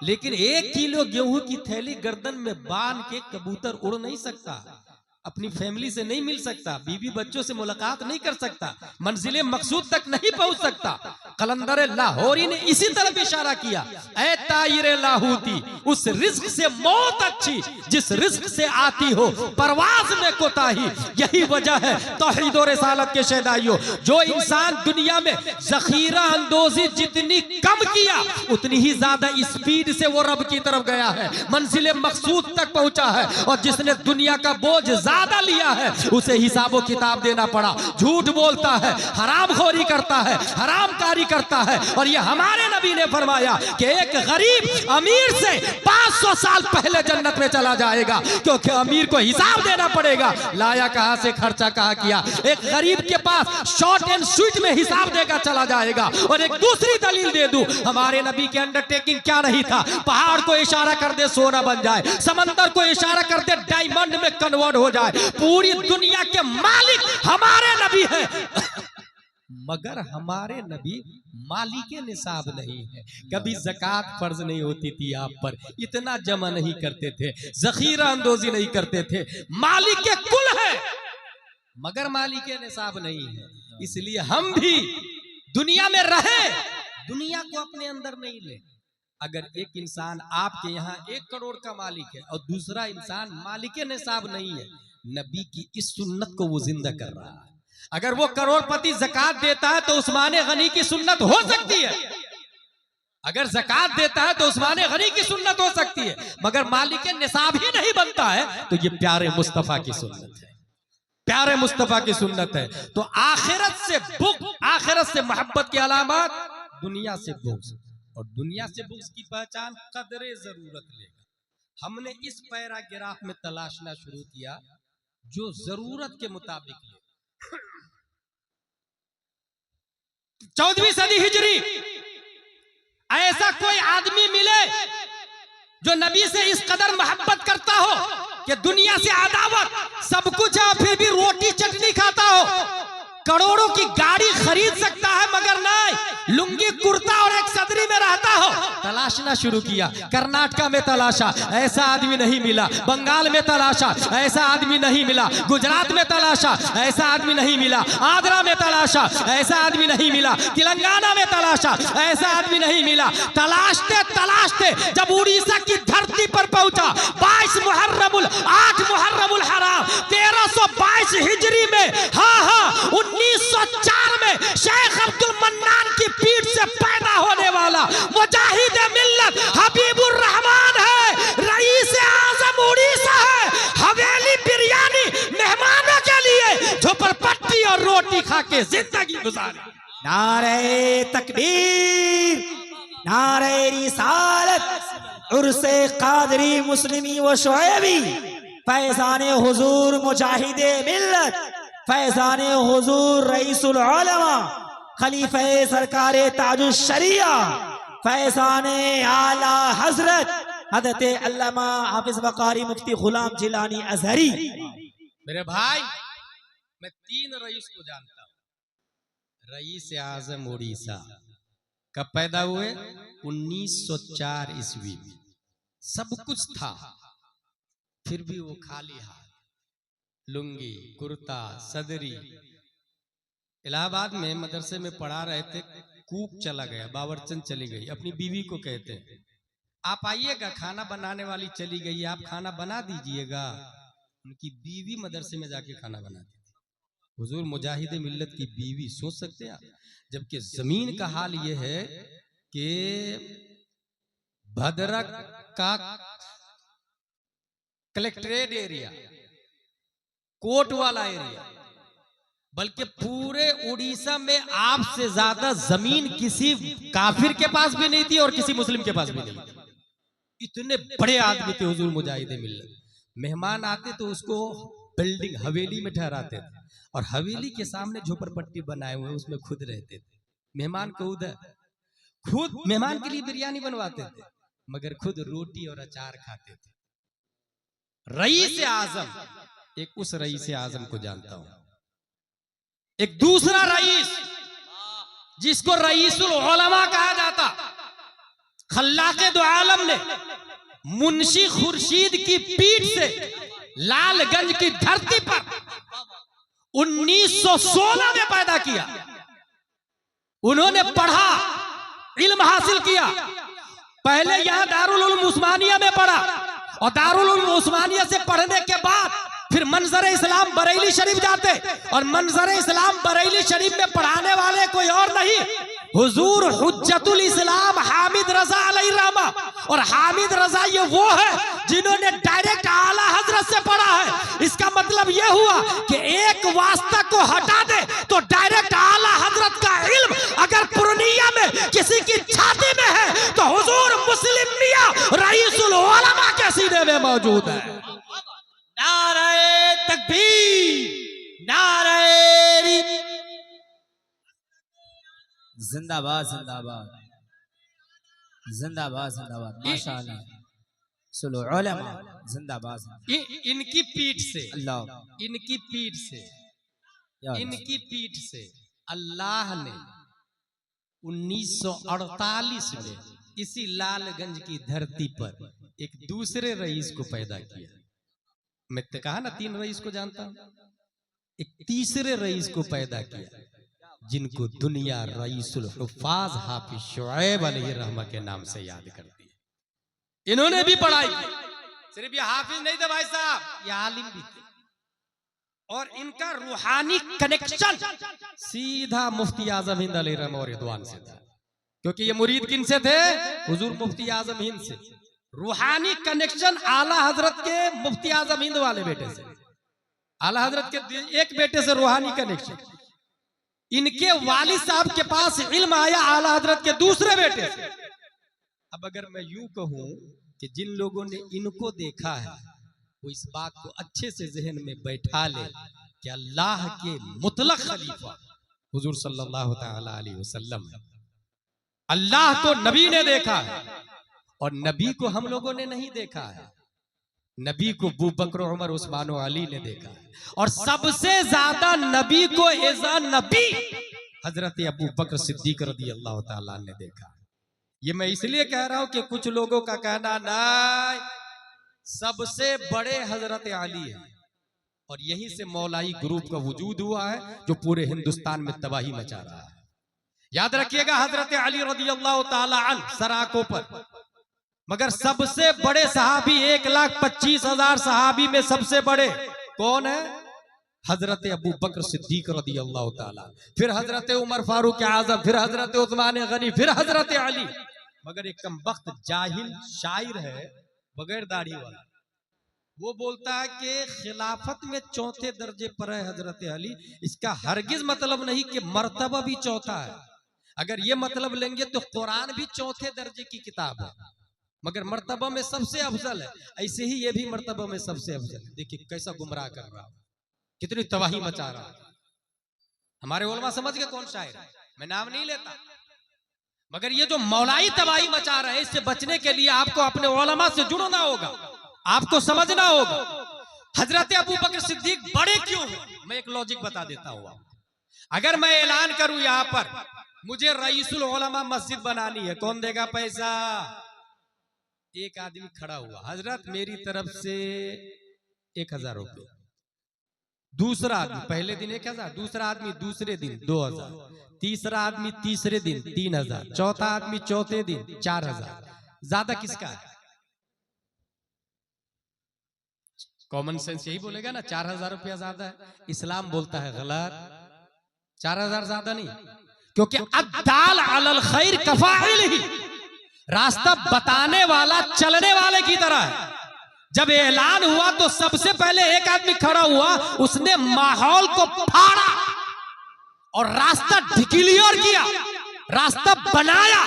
लेकिन 1 किलो गेहूं की थैली गर्दन में बांध के कबूतर उड़ नहीं सकता, अपनी फैमिली से नहीं मिल सकता, बीवी बच्चों से मुलाकात नहीं कर सकता, मंजिले मकसूद तक नहीं पहुंच सकता। कलंदर लाहौरी ने इसी तरफ इशारा किया, ऐ तायरे लाहौती, उस रिज्क से मौत अच्छी जिस रिज्क से आती हो परवाज में कोताही। यही वजह है तौहीद और रिसालत के शहदाइयों, जो इंसान दुनिया में जखीरा अंदोजी जितनी कम किया उतनी ही ज्यादा स्पीड से वो रब की तरफ गया है, मंजिले मकसूद तक पहुंचा है। और जिसने दुनिया का बोझ ज्यादा लिया है उसे हिसाबो किताब देना पड़ा। झूठ बोलता है, हरामखोरी करता है, हरामकारी करता है। और ये हमारे नबी ने फरमाया कि एक गरीब अमीर से 500 साल पहले जन्नत में चला जाएगा, क्योंकि अमीर को हिसाब देना पड़ेगा, लाया कहां से, खर्चा कहां किया। एक गरीब के पास शॉर्ट एंड स्वीट में हिसाब देगा चला जाएगा। और एक दूसरी दलील दे दूं, हमारे नबी के अंडरटेकिंग क्या नहीं था, पहाड़ को इशारा कर दे सोना बन जाए, समंदर को इशारा कर दे डायमंड में कन्वर्ट हो जाए। पूरी दुनिया के मालिक हमारे नबी है, मगर हमारे नबी मालिके निसाब नहीं है। कभी ज़कात फर्ज नहीं होती थी आप पर, इतना जमा नहीं करते थे, जखीरा अंदोजी नहीं करते थे। मालिके कुल है मगर मालिके निसाब नहीं है। इसलिए हम भी दुनिया में रहे, दुनिया को अपने अंदर नहीं ले। अगर एक इंसान आपके यहाँ 1 करोड़ का मालिक है और दूसरा इंसान मालिके निसाब नहीं है, नबी की इस सुन्नत को वो जिंदा कर रहा है। अगर वो करोड़पति ज़कात देता है तो उस्माने गनी की सुन्नत हो सकती है, अगर ज़कात देता है तो उस्माने गनी की सुन्नत हो सकती है, मगर मालिके निसाब ही नहीं बनता है तो ये प्यारे मुस्तफ़ा की सुन्नत है, प्यारे मुस्तफ़ा की सुन्नत है। तो आखिरत से बुग़्ज़, आखिरत से मोहब्बत की अलामत दुनिया से बुग़्ज़, और दुनिया से बुग़्ज़ की पहचान कदरे जरूरत लेगा। हमने इस पैराग्राफ में तलाशना शुरू किया जो जरूरत के मुताबिक है। 14वीं सदी हिजरी, ऐसा कोई आदमी मिले जो नबी से इस कदर मोहब्बत करता हो कि दुनिया से अदावत, सब कुछ है फिर भी रोटी चटनी खाता हो, करोड़ों की गाड़ी खरीद सकता है मगर नहीं, लुंगी कुर्ता और एक सदरी में रहता हो। तलाशना शुरू किया, कर्नाटका में तलाशा, ऐसा आदमी नहीं मिला, बंगाल में तलाशा, ऐसा आदमी नहीं मिला, गुजरात में तलाशा, ऐसा आदमी नहीं मिला, आंध्रा में तलाशा, ऐसा आदमी नहीं मिला, तेलंगाना में तलाशा, ऐसा आदमी नहीं मिला। तलाशते तलाशते जब उड़ीसा की धरती पर पहुंचा, 8 मुहर्रमुल हराम 1322 हिजरी में, हाँ 1904 में शेख अब्दुल मन्नान की पीठ से पैदा होने वाला मुजाहिद मिल्लत हबीबुर रहमान है, रईस आज़म उड़ीसा है। हवेली बिरयानी मेहमानों के लिए झोपड़पट्टी और रोटी खा के जिंदगी गुजारी। नारे तकबीर, नारे रिसालत उर्से कादरी मुस्लिमी व शुएबी फैजाने हुजूर मुजाहिदे मिल्लत फैजाने हुजूर रईसुल उलमा खलीफे सरकारे ताजुश शरिया फैजाने आला हजरत हजरत अल्लामा हाफिज वकारी मुफ्ती गुलाम जिलानी अजहरी। मेरे भाई, मैं 3 रईस को जानता हूँ। रईस आजम उड़ीसा कब पैदा हुए? 1904 ईस्वी में। सब कुछ था, फिर भी वो खाली हाथ, लुंगी, कुर्ता, सदरी। इलाहाबाद में मदरसे में पढ़ा रहे थे, कूक चला गया, बावरचंद चली गई, अपनी बीवी को कहते हैं आप आइएगा, खाना बनाने वाली चली गई, आप खाना बना दीजिएगा। उनकी बीवी मदरसे में जाके खाना बनाती थी। हुजूर मुजाहिदे मिल्लत की बीवी, सोच सकते हैं आप? जबकि जमीन का हाल यह है कि भद्रक का कलेक्ट्रेट एरिया, कोट वाला एरिया, बल्कि पूरे उड़ीसा में आपसे ज्यादा जमीन किसी काफिर के पास भी नहीं थी और किसी मुस्लिम के पास भी नहीं थी। इतने बड़े आदमी थे हुजूर मुजाहिदे मिल्लत। मेहमान आते तो उसको बिल्डिंग हवेली में ठहराते थे और हवेली के सामने झोपड़पट्टी बनाए हुए उसमें खुद रहते थे। मेहमान को उधर खुद मेहमान के लिए बिरयानी बनवाते थे, मगर खुद रोटी और अचार खाते थे। रईस आजम, एक उस रईस आजम को जानता हूं। एक दूसरा रईस जिसको रईसुल उलमा कहा जाता, खल्लाके दो आलम ने मुंशी खुर्शीद की पीठ से लालगंज की धरती पर 1916 में पैदा किया। उन्होंने पढ़ा, इल्म हासिल किया। पहले यहां दारुल उलूम उस्मानिया में पढ़ा और दारुल उलूम उस्मानिया से पढ़ने के बाद फिर मंजर इस्लाम बरेली शरीफ जाते और मंजर इस्लाम बरेली शरीफ में पढ़ाने वाले कोई और नहीं, हुजूर हुज्जतुल इस्लाम हामिद रजा अलैहि रहमा। और हामिद रजा ये वो है जिन्होंने डायरेक्ट आला हजरत से पढ़ा है। इसका मतलब ये हुआ कि एक वास्ता को हटा दे तो डायरेक्ट आला हजरत का इल्म अगर पूर्णिया में किसी की छाती में है तो हुजूर मुस्लिम मियां रईसुल उलमा के सीने में मौजूद है। नारे तकबीर, नारे जिंदाबाद जिंदाबाद जिंदाबाद जिंदाबाद माशाअल्लाह सुलो उलमा जिंदाबाद। इनकी पीठ से, अल्लाह इनकी पीठ से, इनकी पीठ से अल्लाह ने 1948 में इसी लालगंज की धरती पर एक दूसरे रईस को पैदा किया। मैं तो कहा ना 3 रईस को जानता हूं। एक तीसरे रईस को पैदा किया जिनको दुनिया रईसुल हुफ़ाज़ हाफिज शुएब अलैहि रहमा के नाम से याद करती है। इन्होंने भी पढ़ाई की, सिर्फ ये हाफिज नहीं थे भाई साहब, ये आलिम भी थे। और इनका रूहानी कनेक्शन सीधा मुफ्ती आजम हिंद अलैहि रहमा और रिदवान से था, क्योंकि ये मुरीद किन से थे? हुजूर मुफ्ती आजम हिंद से। रूहानी कनेक्शन आला हजरत के मुफ्ती आजम हिंद वाले बेटे से, आला हजरत के एक बेटे से रूहानी कनेक्शन। इनके वालिद साहब के पास इल्म आया आला हजरत के दूसरे बेटे से। अब अगर मैं यूं कहूं कि जिन लोगों ने इनको देखा है वो इस बात को अच्छे से जहन में बैठा ले कि अल्लाह के मुतलक खलीफा हुजूर सल्लल्लाहु तआला अलैहि वसल्लम है। अल्लाह को नबी ने देखा है और नबी को हम लोगों ने नहीं देखा है। नबी को अबू बकर, उमर, उस्मान और अली ने देखा है और सबसे ज्यादा नबी को एज़ा नबी हजरत अबू बकर सिद्दीक रज़ी अल्लाह ताला ने देखा। ये मैं इसलिए कह रहा हूं कि कुछ लोगों का कहना नहीं, सबसे बड़े हजरत अली है और यहीं से मौलाई ग्रुप का वजूद हुआ है जो पूरे हिंदुस्तान में तबाही मचा रहा है। याद रखिएगा हजरत अली रज़ी अल्लाह ताला अन्हु सराकों पर, मगर सबसे बड़े सहाबी 1,25,000 सहाबी में सबसे बड़े कौन है? हजरत अबू बकर सिद्दीक रज़ी अल्लाह ताला, फिर हजरत उमर फारूक आजम, फिर हजरत उस्मान गनी, फिर हजरत अली। मगर एक कमबख्त जाहिल शायर है बगैर दाढ़ी वाला, वो बोलता है कि खिलाफत में चौथे दर्जे पर है हजरत अली। इसका हरगिज मतलब नहीं कि मर्तबा भी चौथा है। अगर ये मतलब लेंगे तो कुरान भी चौथे दर्जे की किताब है, मगर मर्तबा में सबसे अफजल है। ऐसे ही ये भी मर्तबा में सबसे अफजल है। देखिए कैसा गुमराह कर रहा, कितनी तबाही मचा रहा। हमारे उलमा समझ गए कौन शायर है, मैं नाम नहीं लेता, मगर ये जो मौलाई तबाही मचा रहे हैं, इससे बचने के लिए आपको अपने उलमा से जुड़ना होगा, आपको समझना होगा। हजरत अबू बकर सिद्दीक बड़े क्यों हैं, मैं एक लॉजिक बता देता हूं। अगर मैं ऐलान करूं यहां पर मुझे रईसुल उलमा मस्जिद बनानी है, कौन देगा पैसा? एक आदमी खड़ा हुआ, हजरत मेरी तरफ से 1000 रुपये। दूसरा आदमी पहले दिन 1000, दूसरा आदमी दूसरे दिन 2000, तीसरा आदमी तीसरे दिन 3000, चौथा आदमी चौथे दिन 4000। ज्यादा किसका है? कॉमन सेंस यही बोलेगा ना 4000 रुपया ज्यादा है। इस्लाम बोलता है गलत, 4000 ज्यादा नहीं, क्योंकि अद्दाल अलल खैर कफाइलिही, रास्ता बताने वाला चलने वाले की तरह है। जब ऐलान हुआ तो सबसे पहले एक आदमी खड़ा हुआ, उसने माहौल को फाड़ा और रास्ता क्लियर किया, रास्ता बनाया।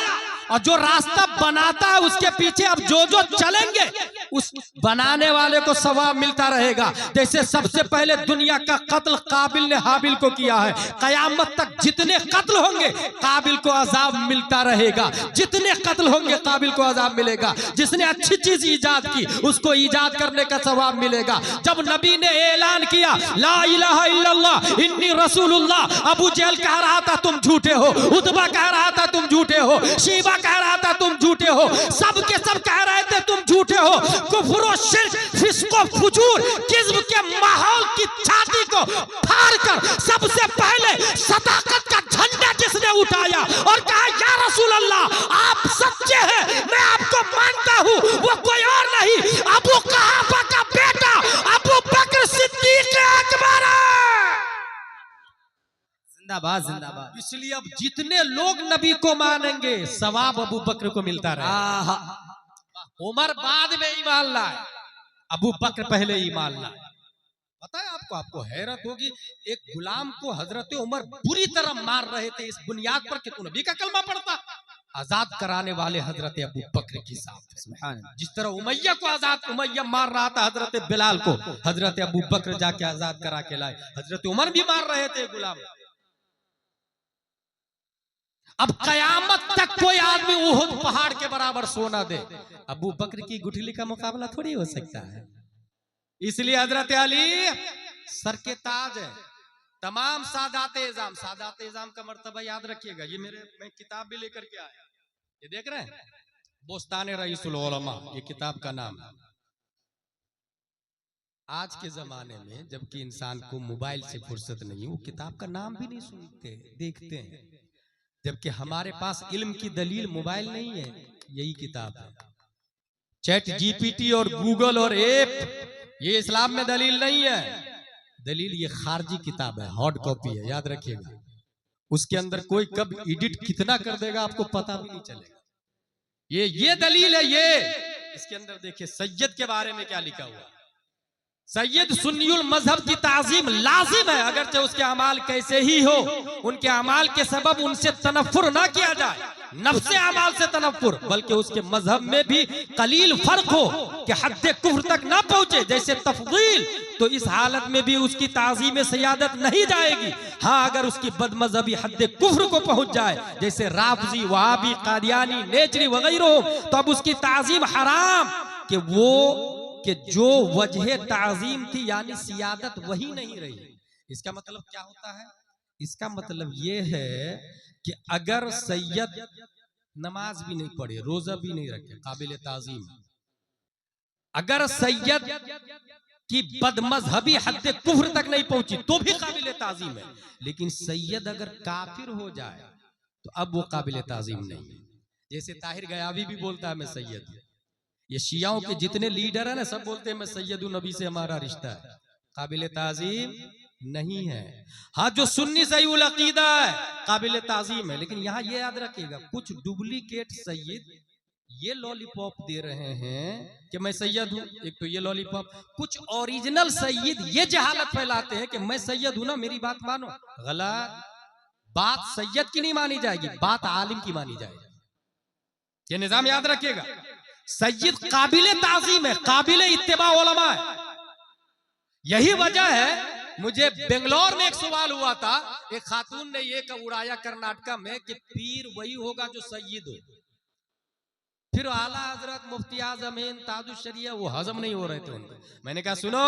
और जो रास्ता बनाता है उसके पीछे अब जो जो चलेंगे उस बनाने वाले को सवाब मिलता रहेगा। जैसे सबसे पहले दुनिया का कत्ल काबिल ने हाबिल को किया है, कयामत तक जितने कत्ल होंगे काबिल को अजाब मिलता रहेगा, जितने कत्ल होंगे काबिल को अजाब मिलेगा। जिसने अच्छी चीज ईजाद की उसको ईजाद करने का सवाब मिलेगा। जब नबी ने ऐलान किया ला इलाहा इल्लल्लाह इन्नी रसूलुल्लाह, अबू जहल कह रहा था तुम झूठे हो, उतबा कह रहा था तुम झूठे हो, शीबा कह रहा था तुम झूठे हो, सब के सब कह रहे थे तुम झूठे हो। कुफ्र, शिर्क, फिस्क, फुजूर, किस्म के माहौल की छाती को फाड़कर सबसे पहले सदाकत का झंडा जिसने उठाया और कहा या रसूल अल्लाह आप सच्चे हैं, मैं आपको मानता हूं, वो कोई और नहीं अबू कहाफा का बेटा अबू बकर सिद्दीक अकबर है। जिंदाबाद जिंदाबाद। इसलिए अब जितने लोग नबी को मानेंगे सवाब अबू बकर को मिलता रहे। उमर बाद में ईमान लाए, अबू बकर पहले ईमान लाए। पता है आपको, आपको हैरत होगी, एक गुलाम को हजरत उमर बुरी तरह मार रहे थे इस बुनियाद पर कि तू नबी का कलमा पढ़ता। आजाद कराने वाले हजरत अबू बकर की साथ, जिस तरह उमैया को उमैया मार रहा था हजरत बिलाल को, हजरत अबू बकर जाके आजाद करा के लाए। हजरत उमर भी मार रहे थे गुलाम। अब कयामत तक कोई आदमी उहुद पहाड़ के बराबर सोना दे, अबू बकर की गुठली का मुकाबला थोड़ी हो सकता है। इसलिए हजरत अली सर के ताज है। तमाम सादाते इज़ाम, सादाते इज़ाम का मर्तबा याद रखिएगा। ये मैं किताब भी लेकर के आया, ये देख रहे हैं, बोस्ताने रईसुल उलमा, ये किताब का नाम है। आज के जमाने में जबकि इंसान को मोबाइल से फुर्सत नहीं, वो किताब का नाम भी नहीं सुनते देखते हैं, जबकि हमारे पास इल्म की दलील मोबाइल नहीं है, यही किताब है। चैट जीपीटी और गूगल और ऐप ये इस्लाम में दलील नहीं है, दलील ये खारजी किताब है, हार्ड कॉपी है, याद रखिएगा। उसके अंदर कोई कब एडिट कितना कर देगा आपको पता भी नहीं चलेगा। ये दलील है। ये इसके अंदर देखिए सैयद के बारे में क्या लिखा हुआ। सैयद सुन्नियुल मजहब की ताजीम लाजिम है, अगरचे उसके अमाल कैसे ही हो, उनके अमाल के सबब उनसे तनफ्फुर ना किया जाए, नफ्से अमाल से तनफ्फुर, बल्कि उसके मजहब में भी कलील फर्क हो कि हद्दे कुफ्र तक ना पहुंचे, जैसे तफदील, तो इस हालत में भी उसकी ताजीम सयादत नहीं जाएगी। हाँ, अगर उसकी बदमजहबी हद्दे कुफ्र को पहुंच जाए, जैसे राफजी, वहाबी, कादियानी, नेचरी वगैरह, तो अब उसकी ताजीम हराम कि जो वजह ताजीम थी यानी सियादत वही नहीं रही। इसका मतलब क्या होता है? इसका मतलब ये है कि अगर सैयद नमाज भी नहीं पढ़े, रोजा भी नहीं रखे, काबिल ताजीम। अगर सैयद की बदमजहबी हद्दे कुफ्र तक नहीं पहुंची तो भी काबिल ताजीम है, लेकिन सैयद अगर काफिर हो जाए तो अब वो काबिल ताजीम नहीं है। जैसे ताहिर गयावी भी बोलता है मैं सैयद हूं, ये शियाओं के जितने लीडर है ना सब बोलते हैं मैं सैयद हूं, नबी से हमारा रिश्ता है, काबिल ताजीम नहीं है। हाँ, जो सुन्नी सही उल अकीदा है काबिल ताजीम है, लेकिन यहाँ ये याद रखिएगा कुछ डुप्लीकेट सैयद ये लॉलीपॉप दे रहे हैं कि मैं सैयद हूं, एक तो ये लॉलीपॉप, कुछ ओरिजिनल सैयद ये जहालत फैलाते हैं कि मैं सैयद हूं ना, मेरी बात मानो, गलत। बात सैयद की नहीं मानी जाएगी, बात आलिम की मानी जाएगी। ये निजाम याद रखिएगा। सैयद काबिले ताजीम है, काबिले इत्तिबा उलमा है। यही वजह है, मुझे बेंगलोर में एक सवाल हुआ था, एक खातून ने ये उड़ाया कर्नाटका में कि पीर वही होगा जो सैयद हो। फिर आला हजरत मुफ्ती आजम ताजुश शरिया वो हजम नहीं हो रहे थे उनको। मैंने कहा सुनो,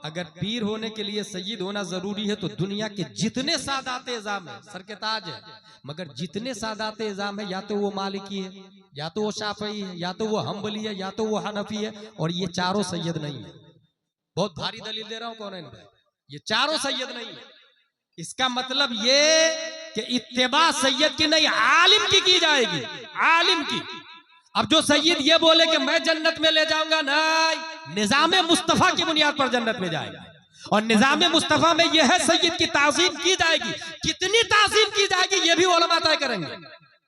अगर पीर होने के लिए सैयद होना जरूरी है तो दुनिया के जितने सादात इज़ाम है, सर के ताज है, मगर जितने सादात इज़ाम है या तो वो मालिकी है, या तो वो शाफई है, या तो वो हम्बली है, या तो वो हनफी है, और ये चारों सैयद नहीं है। बहुत भारी दलील दे रहा हूं, कौन है भाई? ये चारों सैयद नहीं है। इसका मतलब ये कि इत्तिबा सैयद की नहीं, आलिम की जाएगी, आलिम की। अब जो सैयद ये बोले कि मैं जन्नत में ले जाऊंगा, नहीं, निजाम मुस्तफा की बुनियाद पर जन्नत में जाएगा। और निजाम मुस्तफा में यह है सैयद की ताजीम की जाएगी। कितनी ताजीम की जाएगी ये भी उलमा तय करेंगे,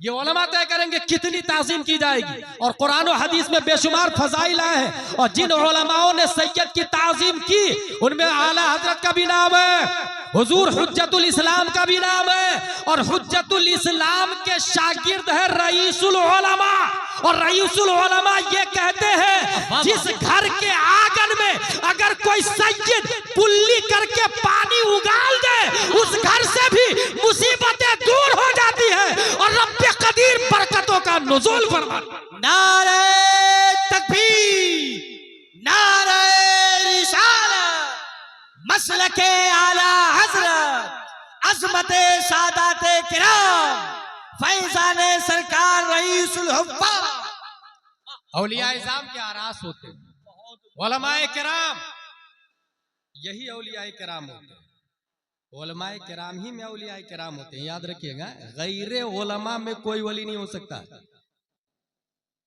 ये उलमा तय करेंगे कितनी ताजीम की जाएगी। और कुरान और हदीस में बेशुमार फजाइल आए हैं, और जिन उलमाओं ने सैयद की ताजीम की उनमें आला हजरत का भी नाम है, हुजूर हुज्जतुल इस्लाम का भी नाम है, और हुज्जतुल इस्लाम के शागिर्द है रईसुल उलमा। और रईसुल उलमा ये कहते हैं जिस घर के आंगन में अगर कोई सैयद कुल्ली करके पानी उगाल दे, उस घर से भी मुसीबतें दूर हो जाती है और रब्बे कदीर बरकतों का नुज़ूल फरमाता। नारे तकबीर, नारे रिसालत, मसलके आला हजरत, अज़मते सादाते किराम, फैज़ाने सरकार रईसुल हुफ़्फ़ाज़। औलिया इज़ाम के आरास होते हैं, उलमाए किराम, यही औलियाए किराम होते हैं। उलमाए किराम ही में औलियाए किराम होते हैं, याद रखिएगा। गैरे उलमा में कोई वली नहीं हो सकता।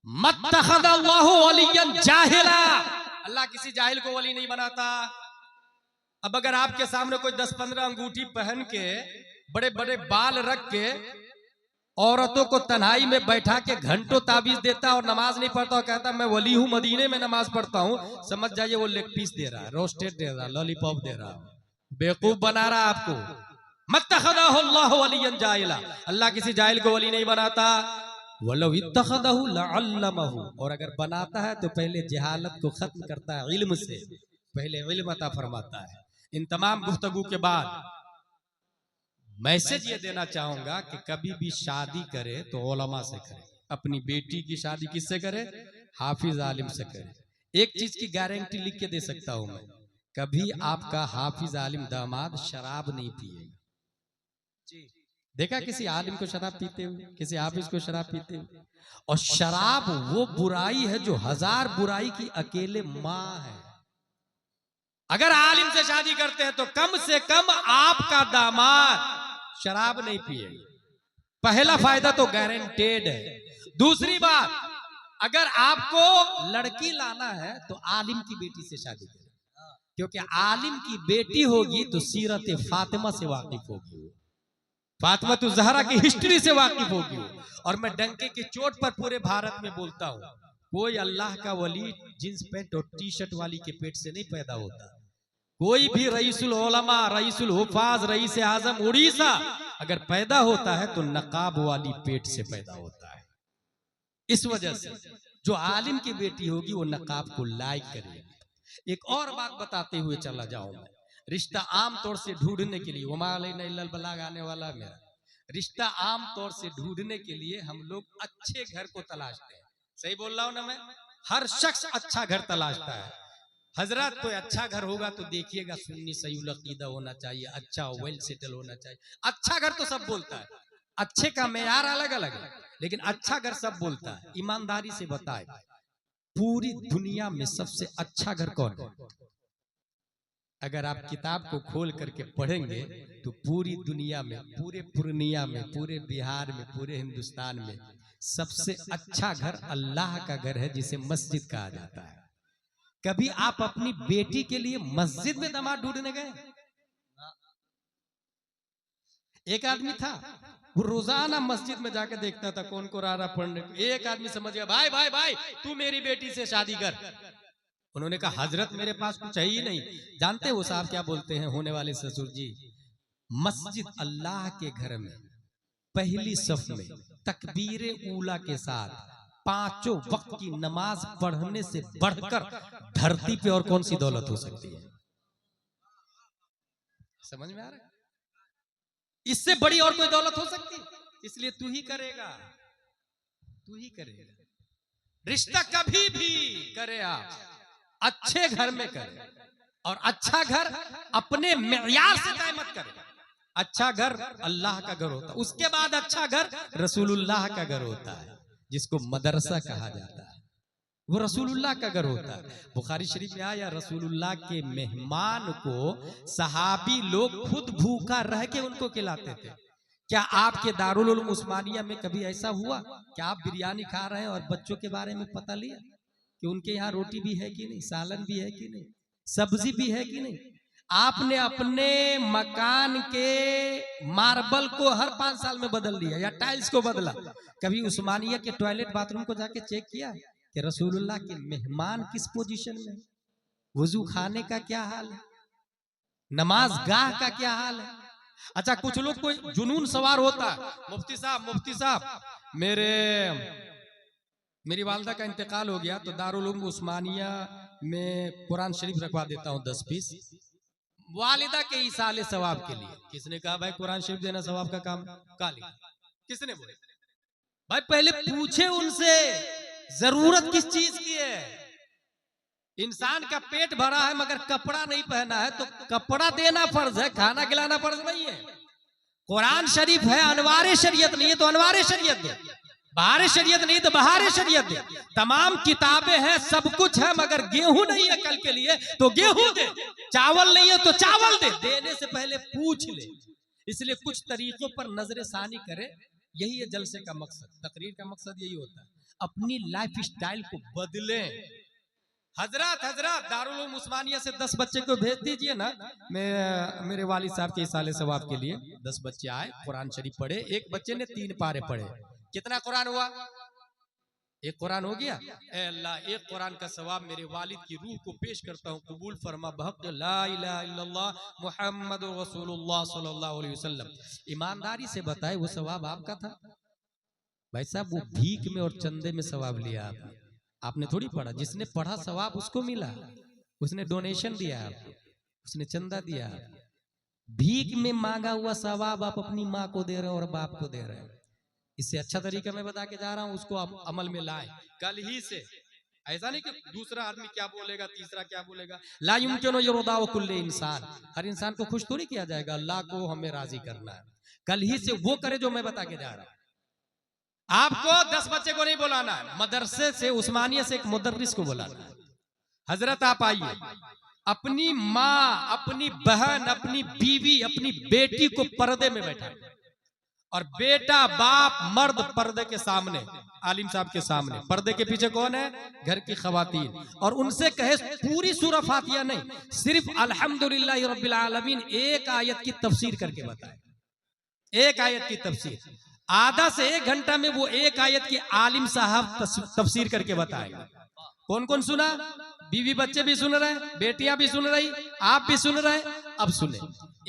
मत्तखज़ल्लाहु वलिय्यन जाहिला, अल्लाह किसी जाहिल को वली नहीं बनाता। अब अगर आपके सामने कोई 10-15 अंगूठी पहन के, बड़े बड़े बाल रख के, औरतों को तन्हाई में बैठा के घंटों ताबीज देता और नमाज नहीं पढ़ता और कहता मैं वली हूं, मदीने में नमाज पढ़ता हूं, समझ जाइए वो लेग पीस दे रहा है, रोस्टेड दे रहा है, लॉलीपॉप दे रहा है, बेवकूफ बना रहा है आपको। मत्तखज़ल्लाहु वलिय्यन जाहिला, अल्लाह किसी जाहिल को वली नहीं बनाता। वलौ इत्तखज़हु लअल्लमहु, और अगर बनाता है तो पहले जहालत को खत्म करता है, इल्म से पहले इल्म अता फरमाता है। इन तमाम गुफ्तगू के बाद मैसेज ये देना चाहूंगा कि कभी भी शादी करे तो उलमा से करे। अपनी बेटी की शादी किससे करे? हाफिज आलिम से करे। एक चीज की गारंटी लिख के दे सकता हूं मैं, कभी आपका हाफिज आलिम दामाद शराब नहीं पिएगा। देखा किसी आलिम को शराब पीते हुए, किसी हाफिज को शराब पीते हुए? और शराब वो बुराई है जो 1000 बुराई की अकेले माँ है। अगर आलिम से शादी करते हैं तो कम से कम आपका दामाद शराब नहीं पिएगा। पहला फायदा तो गारंटेड है। दूसरी बात, अगर आपको लड़की लाना है तो आलिम की बेटी से शादी करें, क्योंकि आलिम की बेटी होगी तो सीरत फातिमा से वाकिफ होगी, फातिमा तो ज़हरा की हिस्ट्री से वाकिफ होगी। और मैं डंके की चोट पर पूरे भारत में बोलता हूं, कोई अल्लाह का वली जींस पैंट और टी शर्ट वाली के पेट से नहीं पैदा होता। कोई भी रईसुल उलमा, रईसुल हुफ़ाज़, रईस आज़म उड़ीसा अगर पैदा होता है तो नकाब वाली पेट से पैदा होता है। इस वजह से जो आलिम की बेटी होगी वो नकाब को लाइक करेगी। एक और बात बताते हुए चला जाऊं मैं, रिश्ता आम तौर से ढूंढने के लिए, वमा अलैना इल्लल बलाग आने वाला मेरा रिश्ता आम तौर से ढूंढने के लिए हम लोग अच्छे घर को तलाशते हैं। सही बोल रहा हूं ना मैं? हर शख्स अच्छा घर तलाशता है। हजरत कोई अच्छा घर होगा तो देखिएगा सुन्नी सही अकीदा होना चाहिए, अच्छा वेल सेटल होना चाहिए। अच्छा घर तो सब बोलता है, अच्छे का मेयार अलग अलग है, लेकिन अच्छा घर सब बोलता है। ईमानदारी से बताए, पूरी दुनिया में सबसे अच्छा घर कौन है? अगर आप किताब को खोल करके पढ़ेंगे तो पूरी दुनिया में, पूरे पूर्णिया में, पूरे बिहार में, पूरे हिंदुस्तान में सबसे अच्छा घर अल्लाह का घर है, जिसे मस्जिद कहा जाता है। कभी आप अपनी बेटी के लिए मस्जिद में दामाद ढूंढने गए? एक आदमी था, वो रोजाना मस्जिद में जाकर देखता था कौन को रारा पढ़ने। एक आदमी समझ गया, भाई भाई भाई तू मेरी बेटी से शादी कर। उन्होंने कहा हजरत मेरे पास कुछ है ही नहीं। जानते वो साहब क्या बोलते हैं होने वाले ससुर जी? मस्जिद अल्लाह के घर में पहली सफ में तकबीर ऊला के साथ 5 वक्त की नमाज पढ़ने से बढ़कर धरती पे और कौन सी दौलत हो सकती है? समझ में आ रहा है? इससे बड़ी और कोई दौलत हो सकती है? इसलिए तू ही करेगा, तू ही करेगा। रिश्ता कभी भी करे आप अच्छे घर में करे, और अच्छा घर अपने मेयार से तय मत करे। अच्छा घर अल्लाह का घर होता है, उसके बाद अच्छा घर रसूलुल्लाह का घर होता है, जिसको मदरसा कहा जाता है। वो रसूलुल्लाह का घर होता है। बुखारी शरीफ में आया, रसूलुल्लाह के मेहमान को सहाबी लोग खुद भूखा रह के उनको खिलाते थे। क्या आपके दारुल उलूम उस्मानिया में कभी ऐसा हुआ कि आप बिरयानी खा रहे हैं और बच्चों के बारे में पता लिया कि उनके यहाँ रोटी भी है कि नहीं, सालन भी है कि नहीं, सब्जी भी है कि नहीं? आपने अपने मकान के मार्बल को हर 5 साल में बदल दिया या टाइल्स को बदला। कभी उस्मानिया के टॉयलेट बाथरूम को जाके चेक किया कि रसूलुल्लाह के मेहमान किस पोजीशन में, वुजू खाने का क्या हाल है, नमाज गाह का क्या हाल है? अच्छा, कुछ लोग कोई जुनून सवार होता है, मुफ्ती साहब मेरी वालदा का इंतकाल हो गया तो दारुल उलूम उस्मानिया में कुरान शरीफ रखवा देता हूँ 10 पीस वालिदा के इसाले सवाब के लिए। किसने कहा भाई कुरान शरीफ देना सवाब का काम? काली किसने बोला? भाई पहले पूछे उनसे जरूरत किस चीज की है। इंसान का पेट भरा है मगर कपड़ा नहीं पहना है तो कपड़ा देना फर्ज है, खाना खिलाना फर्ज नहीं है। कुरान शरीफ है, अनवारे शरीयत नहीं है तो अनवारे शरीयत दे, बहारे शरीयत नहीं तो बहारे शरीयत दे। तमाम किताबें हैं, सब कुछ है, मगर गेहूं नहीं है कल के लिए तो गेहूं दे, चावल नहीं है तो चावल दे। देने से पहले पूछ ले। इसलिए कुछ तरीकों पर नजर सानी करे, यही है जलसे का मकसद, तकरीर का मकसद यही होता है। अपनी लाइफ स्टाइल को बदले। हजरत दारुल उलूम उस्मानिया से 10 बच्चे को भेज दीजिए ना, मेरे वालिद साहब के इसाले सवाब के लिए। 10 बच्चे आए, कुरान शरीफ पढ़े, एक बच्चे ने 3 पारे पढ़े। कितना कुरान हुआ? एक कुरान हो गया। ए अल्लाह, एक कुरान का सवाब मेरे वालिद की रूह को पेश करता हूँ, कबूल फरमा बहक ला इलाहा इल्लल्लाह मुहम्मदुर रसूलुल्लाह सल्लल्लाहु अलैहि वसल्लम। ईमानदारी से बताए, वो सवाब आपका था? भाई साहब, वो भीख में और चंदे में सवाब लिया आपने थोड़ी पढ़ा। जिसने पढ़ा सवाब उसको मिला, उसने डोनेशन दिया, उसने चंदा दिया। भीख में मांगा हुआ सवाब आप अपनी माँ को दे रहे हो और बाप को दे रहे हैं। इससे अच्छा तरीका मैं बता के जा रहा हूं, उसको अमल में लाए कल ही से। ऐसा नहीं कि दूसरा आदमी क्या बोलेगा, तीसरा क्या बोलेगा। ला युमकिनु युरदाउ कुल्ले इंसान, हर इंसान को खुश थोड़ी किया जाएगा। अल्लाह को हमें राजी करना है। कल ही से वो करे जो मैं बता के जा रहा हूं। आपको 10 बच्चे को नहीं बुलाना है, मदरसे से उस्मानिया से एक मुदर्रिस को बुलाना है। हजरत आप आइए, अपनी माँ, अपनी बहन, अपनी बीवी, अपनी बेटी को पर्दे में बैठा, और बेटा बाप मर्द पर्दे के सामने, आलिम साहब के सामने। पर्दे के पीछे कौन है? घर की खवातीन। और उनसे कहे पूरी सूरह फातिहा नहीं, सिर्फ अल्हम्दुलिल्लाह रब्बिल आलमीन एक आयत की तफसीर करके बताए। एक आयत की तफसीर, आधा से 1 घंटा में वो एक आयत की आलिम साहब तफसीर करके बताएगा। कौन कौन सुना? बीवी बच्चे भी सुन रहे हैं, बेटियां भी सुन रही, आप भी सुन रहे हैं। अब सुने,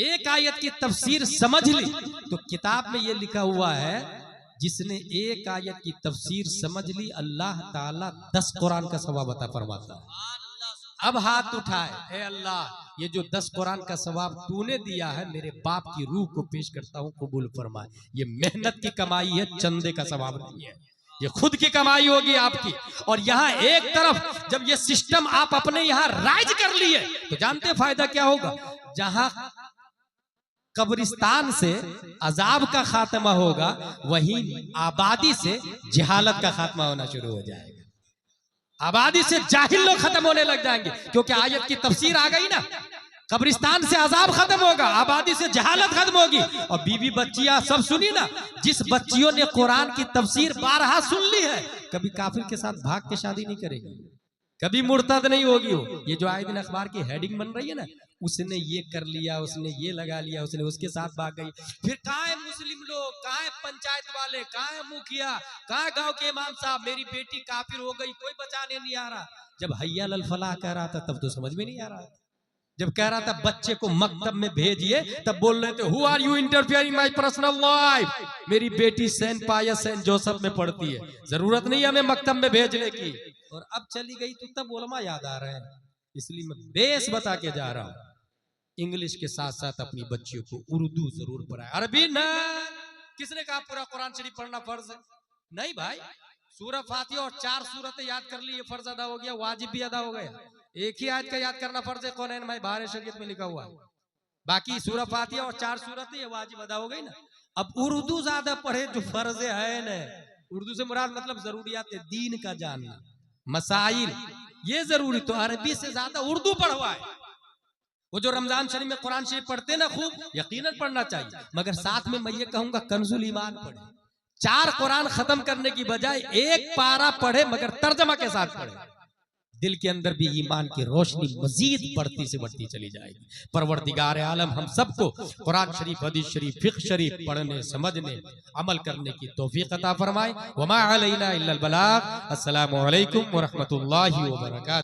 एक आयत की तफसीर समझ ली तो किताब में ये लिखा हुआ है, जिसने एक आयत की तफसीर समझ ली अल्लाह ताला 10 कुरान का सवाब अता फरमाता है। अब हाथ उठाए, ए अल्लाह, ये जो 10 कुरान का सवाब तूने दिया है, मेरे बाप की रूह को पेश करता हूँ, कबूल फरमाए। ये मेहनत की कमाई है, चंदे का सवाब नहीं है, ये खुद की कमाई होगी आपकी। और यहाँ एक तरफ जब ये सिस्टम आप अपने यहाँ राइज कर लिए तो जानते फायदा क्या होगा? जहां कब्रिस्तान से अजाब का खात्मा होगा, वहीं आबादी से जहालत का खात्मा होना शुरू हो जाएगा। आबादी से जाहिल लोग खत्म होने लग जाएंगे, क्योंकि आयत की तफसीर आ गई ना। कब्रिस्तान से अजाब खत्म होगा, आबादी से जहालत खत्म होगी। और बीवी बच्चियां सब सुनी ना, जिस बच्चियों ने कुरान की तफसीर 12 सुन ली है, कभी काफिर के साथ भाग के शादी नहीं करेगी, कभी मुर्तद नहीं होगी। वो ये जो आए दिन अखबार की हेडिंग बन रही है ना, उसने ये कर लिया, उसने ये लगा लिया, उसने उसके साथ भाग गई। फिर कहाँ है मुस्लिम लोग, कहाँ है पंचायत वाले, कहाँ है मुखिया, कहाँ है गांव के इमाम साहब, मेरी बेटी काफिर हो गई, कोई बचाने नहीं आ रहा। जब हैया लल फलाह कह रहा था तब तो समझ में नहीं आ रहा। जब कह रहा था बच्चे को मकतब में भेजिए, तब बोल रहे थे who are you interfering my personal life. मेरी बेटी सेंट पायस सेंट जोसेफ में पढ़ती है, जरूरत नहीं हमें मकतब में भेजने की। और अब चली गई तो तब उलमा याद आ रहे हैं, इसलिए मैं बेस बता के जा रहा हूं। इंग्लिश के साथ साथ अपनी बच्चियों को उर्दू जरूर पढ़ाए, अरबी ना। किसने कहा पूरा कुरान शरीफ पढ़ना फर्ज है? नहीं भाई, सूरह फातिहा और 4 सूरतें याद कर ली, ये फर्ज अदा हो गया, वाजिब भी अदा हो गया। एक ही आयत का याद करना फर्ज है, कौन है भाई? बाहर शरीयत में लिखा हुआ है। बाकी सूरह फातिहा और 4 सूरतें ये वाजिब अदा हो गई ना। अब उर्दू ज्यादा पढ़े जो फर्ज है ना। उर्दू से मुराद मतलब जरूरियात दीन का जानना, मसाइल, ये जरूरी। तो अरबी से ज्यादा उर्दू पढ़वाए। वो जो रमजान शरीफ में कुरान शरीफ पढ़ते ना खूब, यकीनन पढ़ना चाहिए, मगर साथ में मैं ये कहूंगा कंजुल ईमान पढ़े। 4 कुरान खत्म करने की बजाय 1 पारा पढ़े, मगर तर्जमा के साथ पढ़े। दिल के अंदर भी ईमान की रोशनी मजीद बढ़ती से बढ़ती चली जाएगी। परवरदिगार आलम हम सबको कुरान शरीफ, हदीस शरीफ, फिक्र शरीफ पढ़ने, समझने, अमल करने की तौफीक अता फरमाए। वमा अलैना इल्लल बलाग। अस्सलामु अलैकुम व रहमतुल्लाहि व बरकातहू।